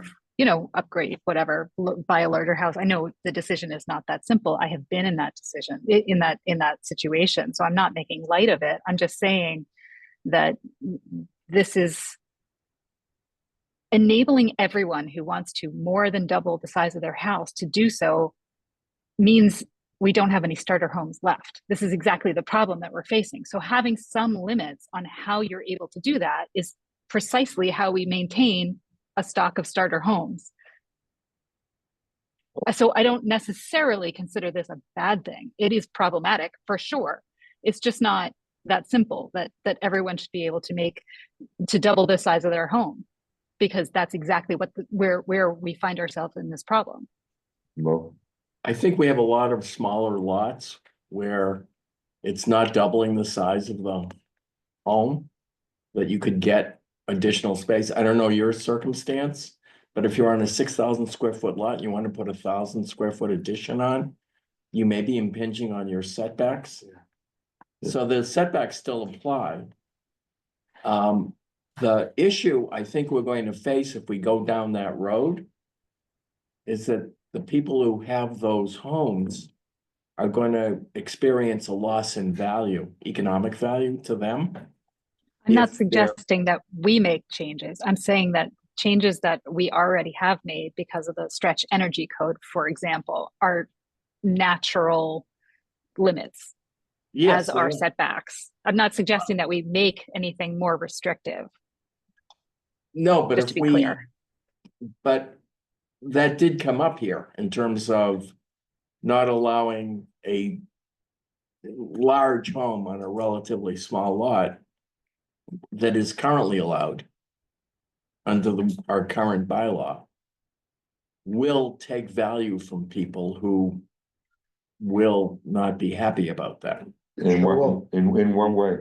upgrade, whatever, buy a larger house. I know the decision is not that simple. I have been in that decision, in that situation. So I'm not making light of it. I'm just saying that this is enabling everyone who wants to more than double the size of their house to do so means we don't have any starter homes left. This is exactly the problem that we're facing. So having some limits on how you're able to do that is precisely how we maintain a stock of starter homes. So I don't necessarily consider this a bad thing. It is problematic for sure. It's just not that simple that everyone should be able to double the size of their home, because that's exactly where we find ourselves in this problem. Mo? I think we have a lot of smaller lots where it's not doubling the size of the home, that you could get additional space. I don't know your circumstance, but if you're on a 6,000 square foot lot, and you want to put 1,000 square foot addition on, you may be impinging on your setbacks. So the setbacks still apply. The issue I think we're going to face if we go down that road is that the people who have those homes are going to experience a loss in value, economic value to them. I'm not If they're- suggesting that we make changes. I'm saying that changes that we already have made because of the stretch energy code, for example, are natural limits Yes, as our they're- setbacks. I'm not suggesting that we make anything more restrictive, No, but just if to be we, clear. but that did come up here in terms of not allowing a large home on a relatively small lot that is currently allowed under our current bylaw will take value from people who will not be happy about that. In what, in one way,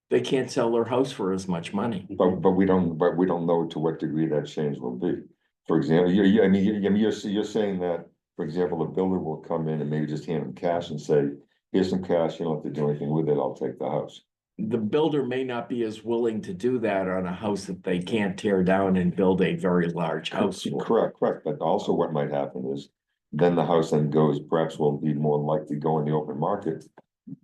They can't sell their house for as much money. but we don't know to what degree that change will be. For example, I mean, you're saying that, for example, a builder will come in and maybe just hand them cash and say, here's some cash, you don't have to do anything with it, I'll take the house. The builder may not be as willing to do that on a house that they can't tear down and build a very large house for. Correct, but also what might happen is, then the house then goes, perhaps will be more likely to go in the open market.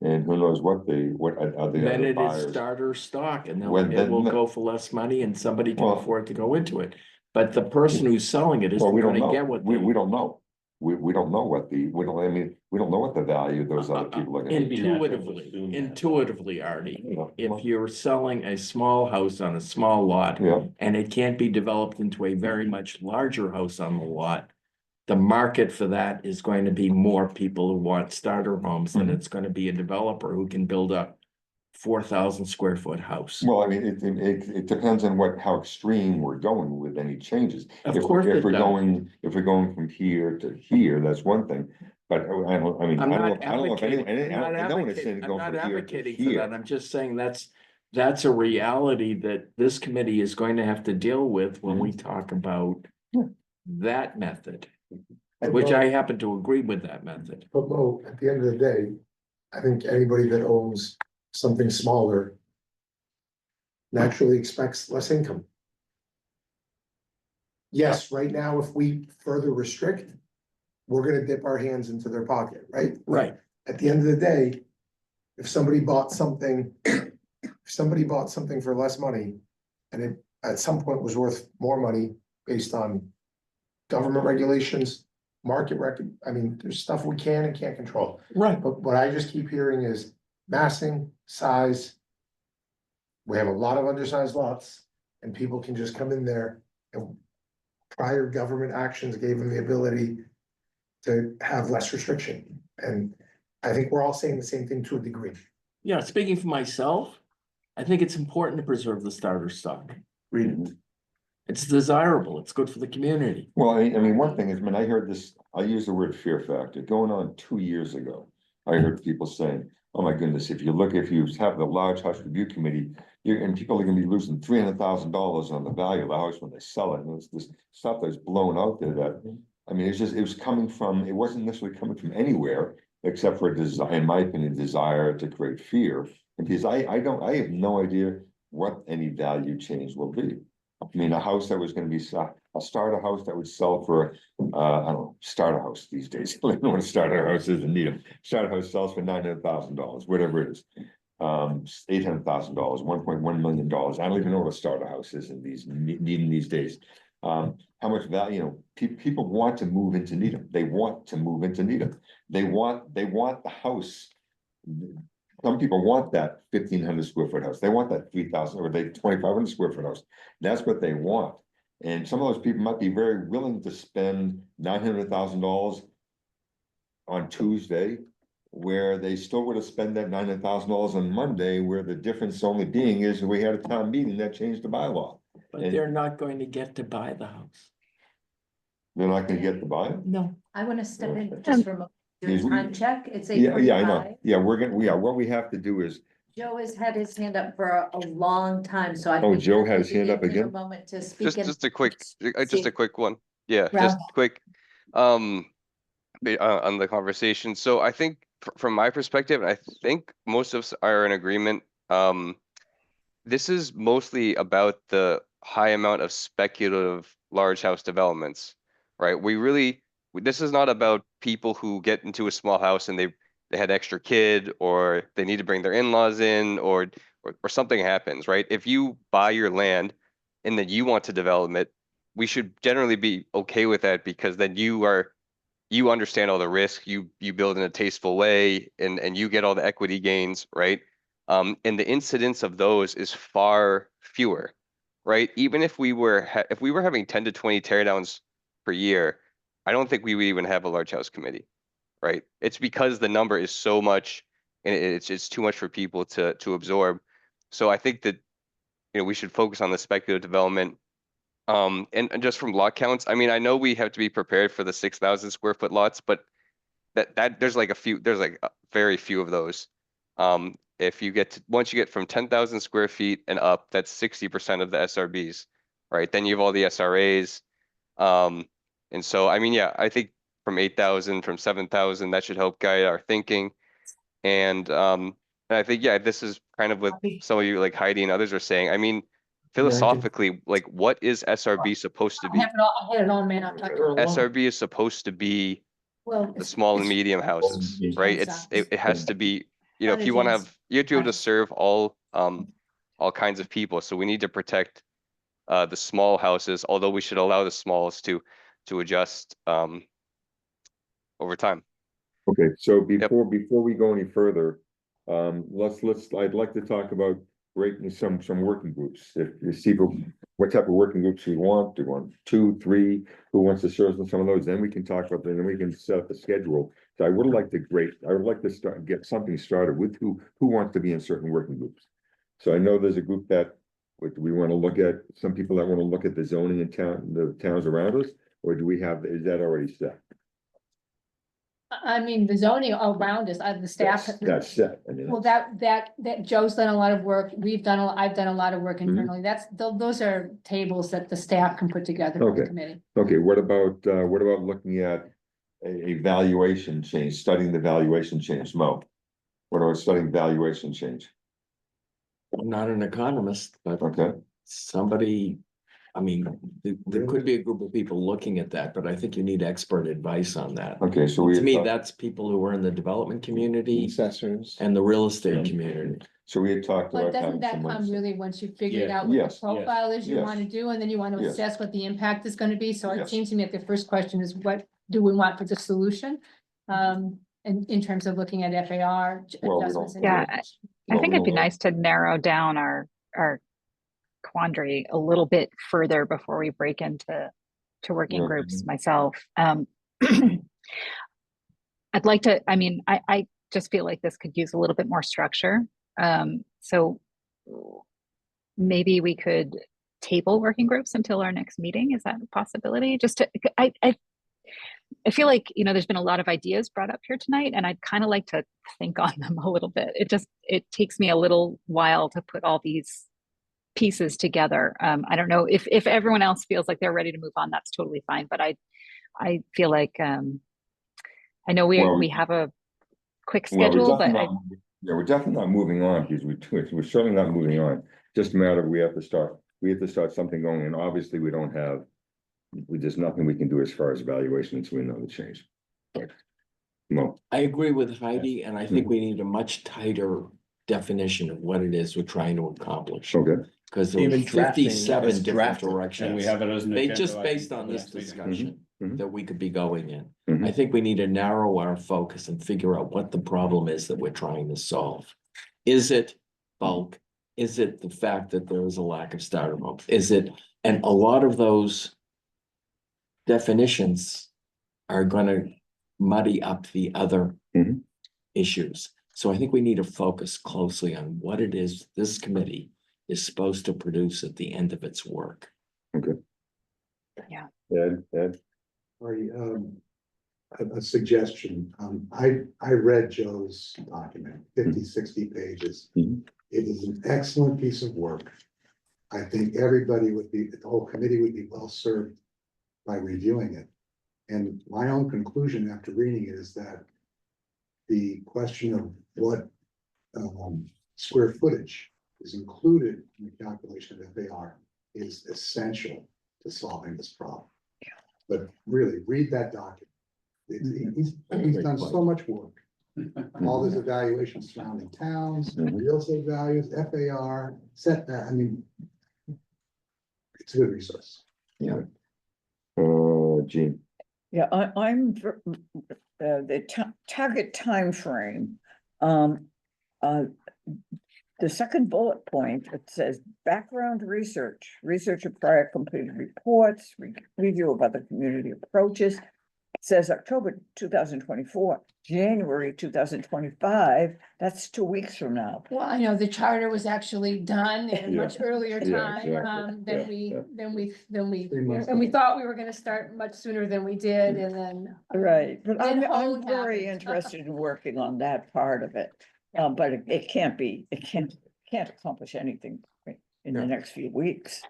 And who knows what are the Then other it is buyers. starter stock and then When- it then- will go for less money and somebody can Well- afford to go into it. But the person who's selling it Well, isn't we don't gonna know, get what. we don't know. We don't know what we don't know what the value of those other people are gonna be. Intuitively, Artie, Yeah. if you're selling a small house on a small lot Yeah, and it can't be developed into a very much larger house on the lot, the market for that is going to be more people who want starter homes than Mhm. it's gonna be a developer who can build a 4,000 square foot house. well, I mean, it depends on how extreme we're going with any changes. Of If course it we're does. going from here to here, that's one thing, but I don't know if I'm not anyone, advocating, no one is saying I'm go not from here to advocating for here. that. I'm just saying that's a reality that this committee is going to have to deal with when we talk about Yeah. that method, And which Mo- I happen to agree with that method. But Mo, at the end of the day, I think anybody that owns something smaller naturally expects less income. Yes, right now, if we further restrict, we're gonna dip our hands into their pocket, right? Right. At the end of the day, if somebody bought something, for less money, and it at some point was worth more money based on government regulations, I mean, there's stuff we can and can't control. Right. But what I just keep hearing is massing, size. We have a lot of undersized lots and people can just come in there and prior government actions gave them the ability to have less restriction. And I think we're all saying the same thing to a degree. Yeah, speaking for myself, I think it's important to preserve the starter stock. It's desirable. It's good for the community. Well, I mean, one thing is, when I heard this, I use the word fear factor, going on 2 years ago. I heard people saying, oh my goodness, if you have the large house review committee, and people are gonna be losing $300,000 on the value of the house when they sell it, and it's this stuff that's blown out there that, I mean, it was coming from, it wasn't necessarily coming from anywhere, except for a desire, in my opinion, desire to create fear. And because I have no idea what any value change will be. I mean, a house that was gonna be, a starter house that would sell for, I don't know, starter house these days, I don't know what a starter house is in Needham. Starter house sells for $900,000, whatever it is. $800,000, $1.1 million. I don't even know what a starter house is in Needham these days. How much value, people want to move into Needham. They want to move into Needham. They want the house. Some people want that 1,500 square foot house. They want that 3,000 or 2,500 square foot house. That's what they want. And some of those people might be very willing to spend $900,000 on Tuesday, where they still would have spent that $900,000 on Monday, where the difference only being is we had a town meeting that changed the bylaw. But And- they're not going to get to buy the house. They're not gonna get to buy it? No. I wanna step in just for a moment, do a Yes, we- time check, it's Yeah, I 8:45. know. Yeah, what we have to do is, Joe has had his hand up for a long time, so I. Oh, think Joe we'll had his hand up give him a again? Moment to speak. and- Just a quick see- one. Yeah, Round just quick. On the conversation. So I think from my perspective, I think most of us are in agreement. This is mostly about the high amount of speculative large house developments, right? This is not about people who get into a small house and they had extra kid, or they need to bring their in-laws in, or something happens, right? If you buy your land and then you want to develop it, we should generally be okay with that, because then you understand all the risk, you build in a tasteful way, and you get all the equity gains, right? And the incidence of those is far fewer, right? Even if we were having 10 to 20 teardowns per year, I don't think we would even have a large house committee, right? It's because the number is so much, and it's too much for people to absorb. So I think that we should focus on the speculative development. And just from lot counts, I mean, I know we have to be prepared for the 6,000 square foot lots, but that there's like very few of those. If you once you get from 10,000 square feet and up, that's 60% of the SRBs, right? Then you have all the SRAs. And so, I mean, yeah, I think from 8,000, from 7,000, that should help guide our thinking. And I think, yeah, this is kind of what some of you like Heidi and others are saying. I mean, philosophically, like, what is SRB supposed to be? I had it on, man. I'm talking. SRB is supposed to be Well, the small and medium houses, right? It has to be, if you want to have, you have to be able to serve all kinds of people. So we need to protect the small houses, although we should allow the smalls to adjust over time. Okay, so before we go any further, I'd like to talk about breaking some working groups. If you see what type of working groups we want, do you want 2, 3, who wants to serve on some of those, then we can talk about them, then we can set up a schedule. So I would like to get something started with who wants to be in certain working groups. So I know there's a group that we want to look at, some people that want to look at the zoning in the towns around us, or is that already set? I mean, the zoning around us, the staff. That's set. I mean, Well, that Joe's done a lot of work. I've done a lot of work Mhm. internally. Those are tables that the staff can put together for the Okay. committee. Okay, what about looking at a valuation change, studying the valuation change, Mo? What about studying valuation change? I'm not an economist, but Okay, somebody, I mean, there could be a group of people looking at that, but I think you need expert advice on that. okay, so To me, that's people who are in the development community Assessors. and the real estate community. So we had talked But about doesn't having that someone. come really once you figured Yeah. out what Yes, the profile is you yes, want to do, and then you want to yes. assess what the impact is going to be? So it Yes. seems to me that the first question is, what do we want for the solution? In terms of looking at FAR Well, we adjustments. don't- and Yeah, changes. I think it'd be nice to narrow down our quandary a little bit further before we break into working Yeah. groups myself. I'd like to, I mean, I just feel like this could use a little bit more structure. So maybe we could table working groups until our next meeting. Is that a possibility? Just to, I feel like, there's been a lot of ideas brought up here tonight, and I'd kind of like to think on them a little bit. It takes me a little while to put all these pieces together. I don't know if everyone else feels like they're ready to move on, that's totally fine. But I feel like, I know we have a quick schedule, but we're definitely not moving on, because we're certainly not moving on. Just a matter of we have to start something going, and obviously there's nothing we can do as far as evaluation until we know the change. Mo, I agree with Heidi, and I think we need a much tighter definition of what it is we're trying to accomplish. okay, Because there were Even drafting 57 is different drafted. And we directions. have it as an They agenda just item based for on the this next meeting. discussion Mhm. that we could be going in. Mhm. I think we need to narrow our focus and figure out what the problem is that we're trying to solve. Is it bulk? Is it the fact that there is a lack of starter homes? And a lot of those definitions are gonna muddy up the other Mhm. issues. So I think we need to focus closely on what it is this committee is supposed to produce at the end of its work. Ed, Marty, a suggestion. I read Joe's document, 50, 60 pages. Mhm. It is an excellent piece of work. I think the whole committee would be well served by reviewing it. And my own conclusion after reading it is that the question of what square footage is included in the calculation of FAR is essential to solving this problem. But really, read that document. He's done so much work. All this evaluation surrounding towns, Mhm. real estate values, FAR, setback, I mean. It's a good resource. Gene, Yeah, the target timeframe. The second bullet point, it says background research of prior completed reports, review of other community approaches. says October 2024, January 2025, that's 2 weeks from now. Well, I know the charter was actually done at a Yeah. much earlier Yeah, time, exactly. Yeah, than we, 3 months and we thought we were gonna start much sooner than we did, and then. Right, but Then I'm hold very happens. interested in working on that part of it. But it can't be, can't accomplish anything in the No. next few weeks.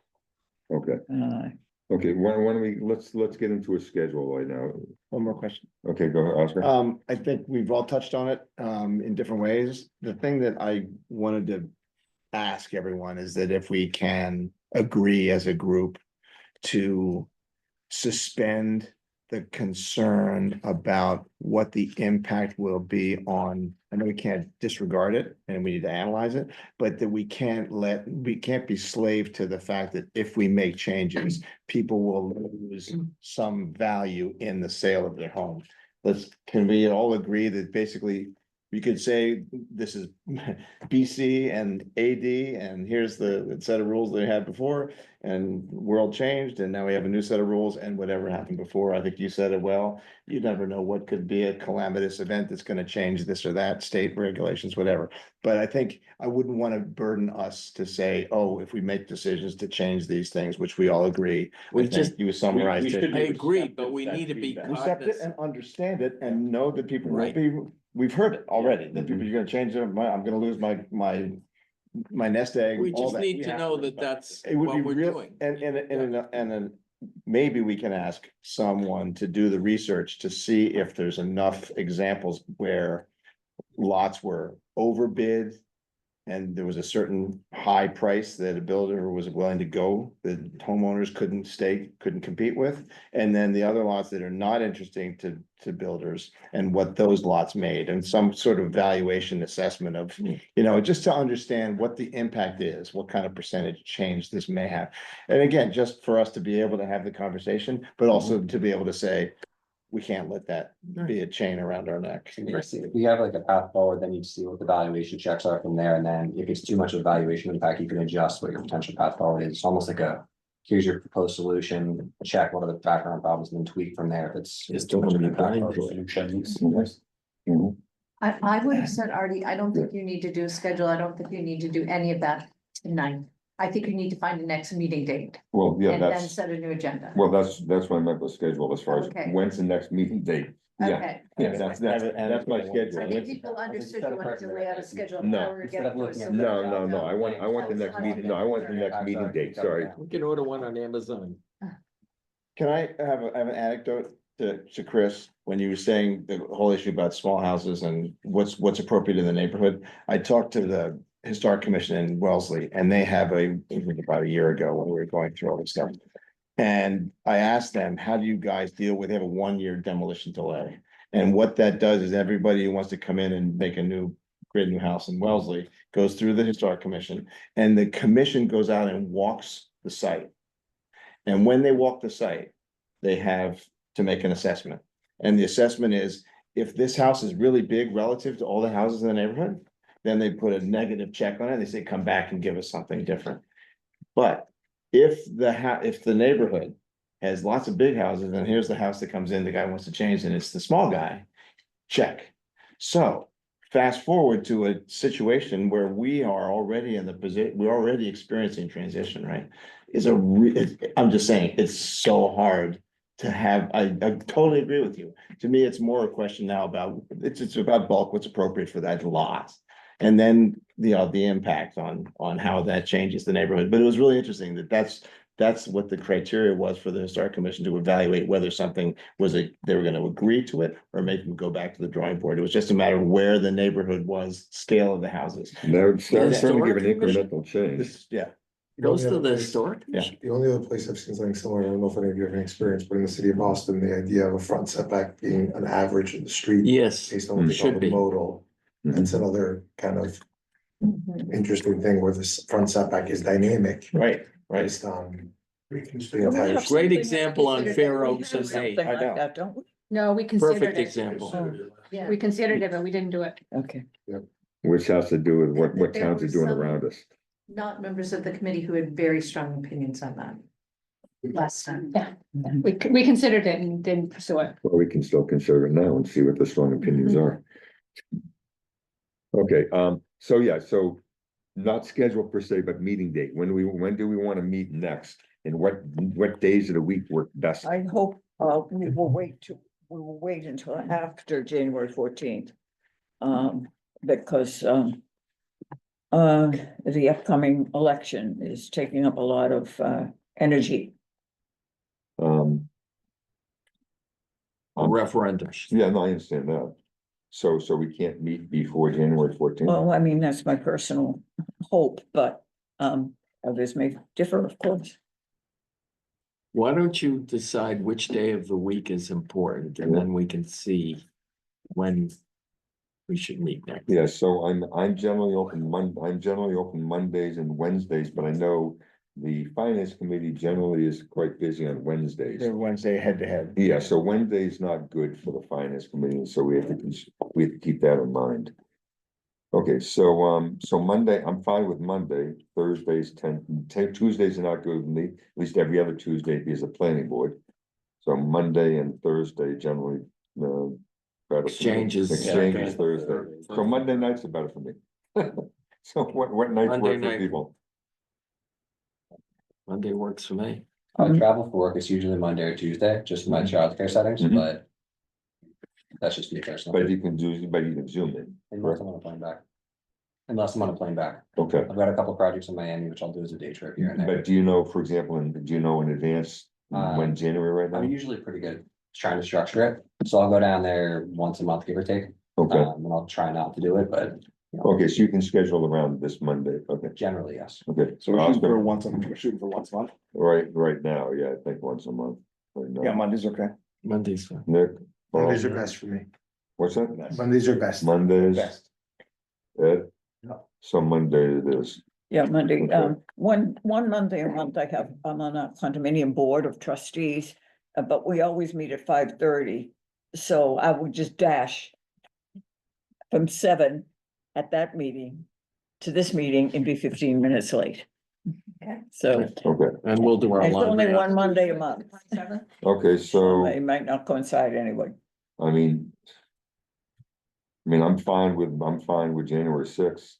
Okay, Uh, okay, why don't we, let's get into a schedule right now. One more question. Okay, go ahead, Oscar. I think we've all touched on it, in different ways. The thing that I wanted to ask everyone is that if we can agree as a group to suspend the concern about what the impact will be on, I know we can't disregard it and we need to analyze it, but that we can't be slave to the fact that if we make changes, people will lose some value in the sale of their home. Can we all agree that basically you could say this is BC and AD, and here's the set of rules they had before, and world changed, and now we have a new set of rules, and whatever happened before, I think you said it well. You never know what could be a calamitous event that's gonna change this or that, state regulations, whatever. But I think I wouldn't want to burden us to say, oh, if we make decisions to change these things, which we all agree. We I think just- you summarized we it. should I be agree, receptive but we to that need to be feedback. Accept it cognizant. and understand it and know that people will Right. be, we've heard it already, that people, you're gonna change them, I'm gonna lose my nest egg. We all just that. need We to have know to that respect that's It would be what we're real, doing. and then maybe we can ask someone to do the research to see if there's enough examples where lots were overbid. And there was a certain high price that a builder was willing to go, that homeowners couldn't compete with. And then the other lots that are not interesting to builders and what those lots made and some sort of valuation assessment of, just to understand what the impact is, what kind of percentage change this may have. And again, just for us to be able to have the conversation, but also to be able to say, we can't let that be a chain around our neck. If we have like a path forward, then you see what the valuation checks are from there, and then if it's too much of a valuation impact, you can adjust what your potential path forward is. It's almost like here's your proposed solution, check what are the background problems, and then tweak from there if it's too much of an impact. I would have said, Artie, I don't think you need to do a schedule. I don't think you need to do any of that tonight. I think you need to find the next meeting date Well, yeah, and then that's, set a new agenda. well, that's what I meant by schedule as far as Okay. when's the next meeting date. Yeah, Okay. yeah, that's my schedule. I think people understood you wanted to lay out a schedule. of No. how we were getting to a solution. No, I want the next meeting, no, I want the next meeting date, sorry. We can order one on Amazon. Can I have an anecdote to Chris, when you were saying the whole issue about small houses and what's appropriate in the neighborhood? I talked to the Historic Commission in Wellesley, and they have about a year ago when we were going through all this stuff. And I asked them, how do you guys deal with, they have a 1-year demolition delay? And what that does is everybody who wants to come in and make create a new house in Wellesley goes through the Historic Commission, and the commission goes out and walks the site. And when they walk the site, they have to make an assessment. And the assessment is, if this house is really big relative to all the houses in the neighborhood, then they put a negative check on it. They say, come back and give us something different. But if the neighborhood has lots of big houses, and here's the house that comes in, the guy wants to change, and it's the small guy, check. So fast forward to a situation where we are already in the position, we're already experiencing transition, right? I'm just saying, it's so hard to have, I totally agree with you. To me, it's more a question now about, it's about bulk, what's appropriate for that lot. And then the impact on how that changes the neighborhood. But it was really interesting that's what the criteria was for the Historic Commission to evaluate whether something they were gonna agree to it or make them go back to the drawing board. It was just a matter of where the neighborhood was, scale of the houses. That would certainly give an Historic incremental change. Yeah. Goes to the historic? Yeah. The only other place I've seen something similar, I don't know if any of you have any experience, but in the city of Boston, the idea of a front setback being an average of the street. Yes, Based on what they call should the be. modal, that's another kind of interesting thing where this front setback is dynamic. Right. Based on. We can the still entire have Great something example on considered Fair that we Oaks have and Hay. Something I know. like that, don't we? No, we considered Perfect it. example. Yeah. We considered it, but we didn't do it. Okay. Which has to do with what There towns are were doing some- around us. Not members of the committee who had very strong opinions on that. last time. Yeah, we considered it and didn't pursue it. Well, we can still consider it now and see what the strong opinions are. Okay, so yeah, so not scheduled per se, but meeting date. When do we want to meet next? And what days of the week work best? I hope, we will wait until after January 14th. Because, the upcoming election is taking up a lot of, energy. Referendum. Yeah, no, I understand that. So we can't meet before January 14th? Well, I mean, that's my personal hope, but, others may differ, of course. Why don't you decide which day of the week is important and then we can see when we should meet next. Yeah, so I'm generally open Mondays and Wednesdays, but I know the finance committee generally is quite busy on Wednesdays. They're Wednesday head to head. Yeah, so Wednesday's not good for the finance committee, so we have to keep that in mind. Okay, so Monday, I'm fine with Monday, Thursdays, Tuesdays are not good with me, at least every other Tuesday is a planning board. So Monday and Thursday generally, better. for me. Exchanges. Exchanges Thursday, so Monday nights are better for me. So what nights Monday work for night. people? Monday works for me. I travel for work, it's usually Monday or Tuesday, just in my childcare settings, Mhm. but. That's just me personally, But you can zoom in, unless I'm on a plane back. Unless I'm on a plane back, okay. I've got a couple of projects in Miami, which I'll do as a day trip here and there. But do you know, for example, do you know in advance when January right I'm now? usually pretty good trying to structure it, so I'll go down there once a month, give or take, Okay, and I'll try not to do it, but. You know, okay, so you can schedule around this Monday, okay, generally, yes. okay. So we're I'll shooting for spend- once a month. Right now, yeah, I think once a month. Right now. Yeah, Monday's okay. Monday's fine. Nick? Mondays are Paul, best for me. what's that? Mondays are best. Mondays, Best. Ed? Yeah. So Monday it is, Yeah, Monday, Okay. one Monday a month I'm on a condominium board of trustees, but we always meet at 5:30. So I would just dash from 7 at that meeting to this meeting and be 15 minutes late. Okay. So okay, And we'll do our it's only laundry. one Monday a month, okay, so so, it might not coincide anyway. I mean. I'm fine with January 6th.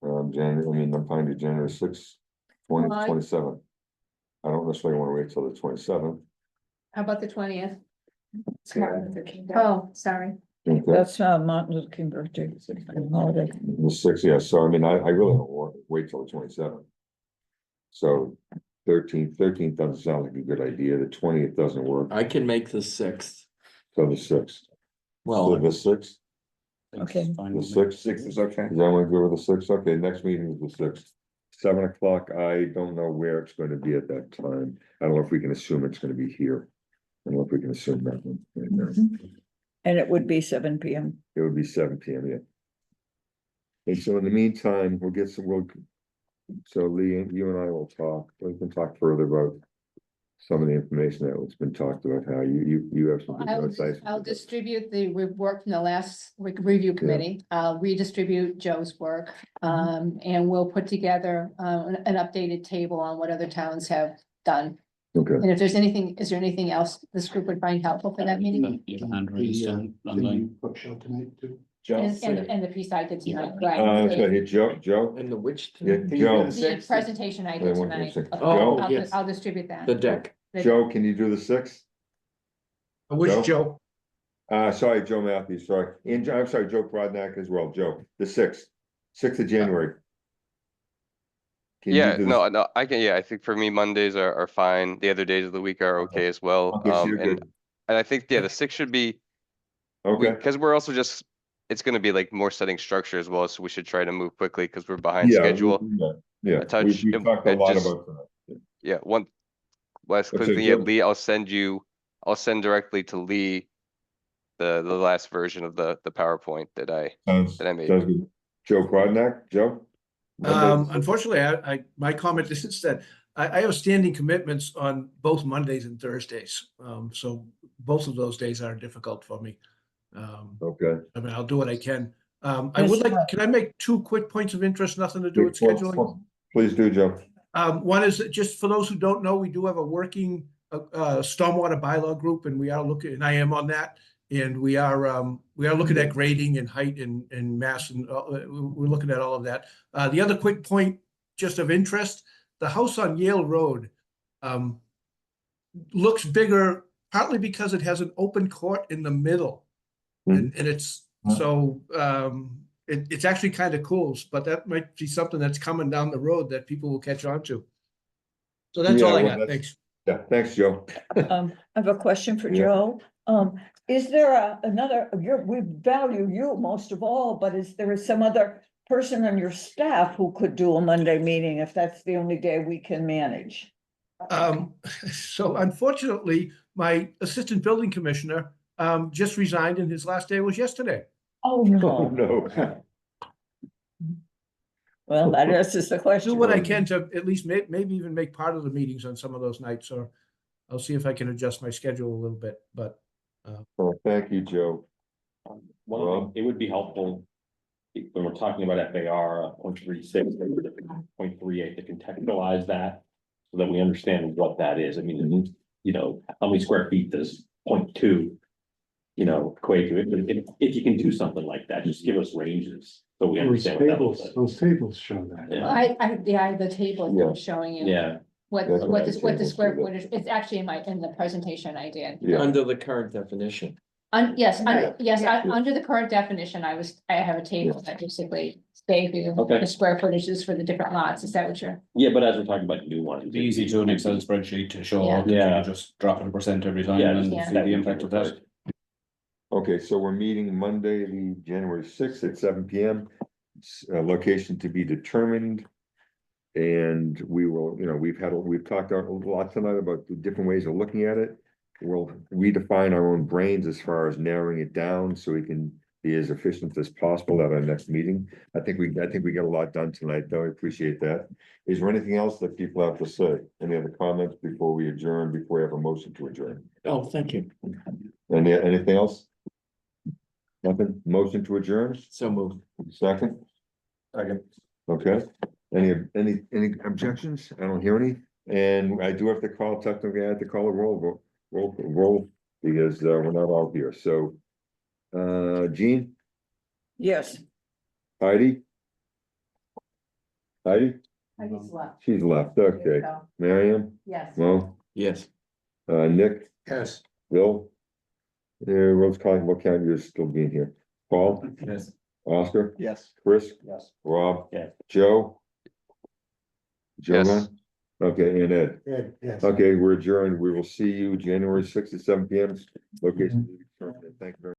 I'm fine with January 6th, Why? 27. I don't necessarily want to wait till the 27th. How about the 20th? Martin Luther King Day. Oh, sorry. Okay, That's Martin Luther King birthday. Holiday. the 6th, yeah, so I really don't want to wait till the 27th. So 13th doesn't sound like a good idea, the 20th doesn't work, I can make the 6th. so the 6th. So Well, the 6th, Okay. the 6th, Six is okay. is everyone good with the 6th? Okay, next meeting is the 6th. 7 o'clock, I don't know where it's going to be at that time. I don't know if we can assume it's going to be here. I don't know if we can assume that one right now. And it would be 7 PM. It would be 7 PM, yeah. And so in the meantime, so Lee, you and I will talk, we can talk further about some of the information that has been talked about, how you have some. good insights. I'll distribute the work from the last review committee. I'll redistribute Joe's work. And we'll put together an updated table on what other towns have done. Okay, And if there's anything, is there anything else this group would find helpful for that meeting? You have a hand raised online. Book show tonight too. And the piece I did tonight, so right? hey, Joe, and the which? yeah, Joe, The presentation I did Wait, one tonight. second. Oh, I'll yes. I'll distribute that. The deck. Joe, can you do the 6th? Which Joe? Sorry, Joe Matthews, sorry, and I'm sorry, Joe Prodnak as well, Joe, the 6th of January. Can you Yeah, do no, I can, yeah, I think for me, Mondays are fine. The other days of the week are okay as well. Okay, so you're And good. I think, yeah, the 6th should be, Okay, because we're also just, it's gonna be like more setting structure as well, so we should try to move quickly because we're behind yeah, schedule. yeah, A touch, we talked a it lot just- about tonight. Yeah, last What's quickly, it, yeah, Joe? Lee, I'll send directly to Lee the last version of the PowerPoint that I Sounds made. good. Joe Prodnak, Joe? Unfortunately, my comment is that I have standing commitments on both Mondays and Thursdays. So both of those days are difficult for me. Okay. I'll do what I can. Can I make 2 quick points of interest, nothing to do with Big scheduling? point. Please do, Joe. One is that just for those who don't know, we do have a working stormwater bylaw group, and we are looking, and I am on that. And we are looking at grading and height and mass, and we're looking at all of that. The other quick point, just of interest, the house on Yale Road looks bigger, partly because it has an open court in the middle. And it's, so it's actually kind of cool, but that might be something that's coming down the road that people will catch on to. So that's all I got. Thanks. Yeah, thanks, Joe. I have a question for Yeah. Joe. Is there another, we value you most of all, but is there some other person on your staff who could do a Monday meeting if that's the only day we can manage? So unfortunately, my assistant building commissioner just resigned, and his last day was yesterday. Oh, Oh, no. no. Well, that answers the question. Do what I can to at least maybe even make part of the meetings on some of those nights, or I'll see if I can adjust my schedule a little bit, but. Well, thank you, Joe. Well, it would be helpful. When we're talking about FAR 0.36, 0.38, to contextualize that. So that we understand what that is. I mean, you know, how many square feet does 0.2? You know, equate to it. If you can do something like that, just give us ranges. So we understand what that looks like. Those tables show that. Yeah. The table Yeah. I'm showing you. Yeah, What That's what the tables square do. footage, it's actually in the presentation I did. Yeah. Under the current definition. Yes, Right. yes, under the current definition, I have a table that basically states Okay. the square footages for the different lots. Is that what you're? yeah, but as we're talking about new ones. It'd be easy to an Excel spreadsheet to show, Yeah. up, you Yeah. just drop in a percent every time Yeah, and just see the impact of that. Okay, so we're meeting Monday, the January 6th at 7 PM. Location to be determined. And we will, we've talked a lot tonight about the different ways of looking at it. We'll redefine our own brains as far as narrowing it down so we can be as efficient as possible at our next meeting. I think we got a lot done tonight, though. I appreciate that. Is there anything else that people have to say? Any other comments before we adjourn, before we have a motion to adjourn? Oh, thank you. Anything else? Nothing? Motion to adjourn? So moved. Second? Second. Okay. Any objections? I don't hear any. And I do have to call, technically, I have to call a roll, because we're not all here. So, Jean, Yes. Heidi? Heidi? I just left. She's left. Okay. So, Mariam? yes. Mo? Yes. Nick? Yes. Bill? Rose Collins, what county you're still being here? Paul? Yes. Oscar? Yes. Chris? Yes. Rob? Yes. Joe? Joe? Yes. Okay, and Ed? Yes. Okay, we're adjourned. We will see you January 6th at 7 PM. Location. Thank you very much.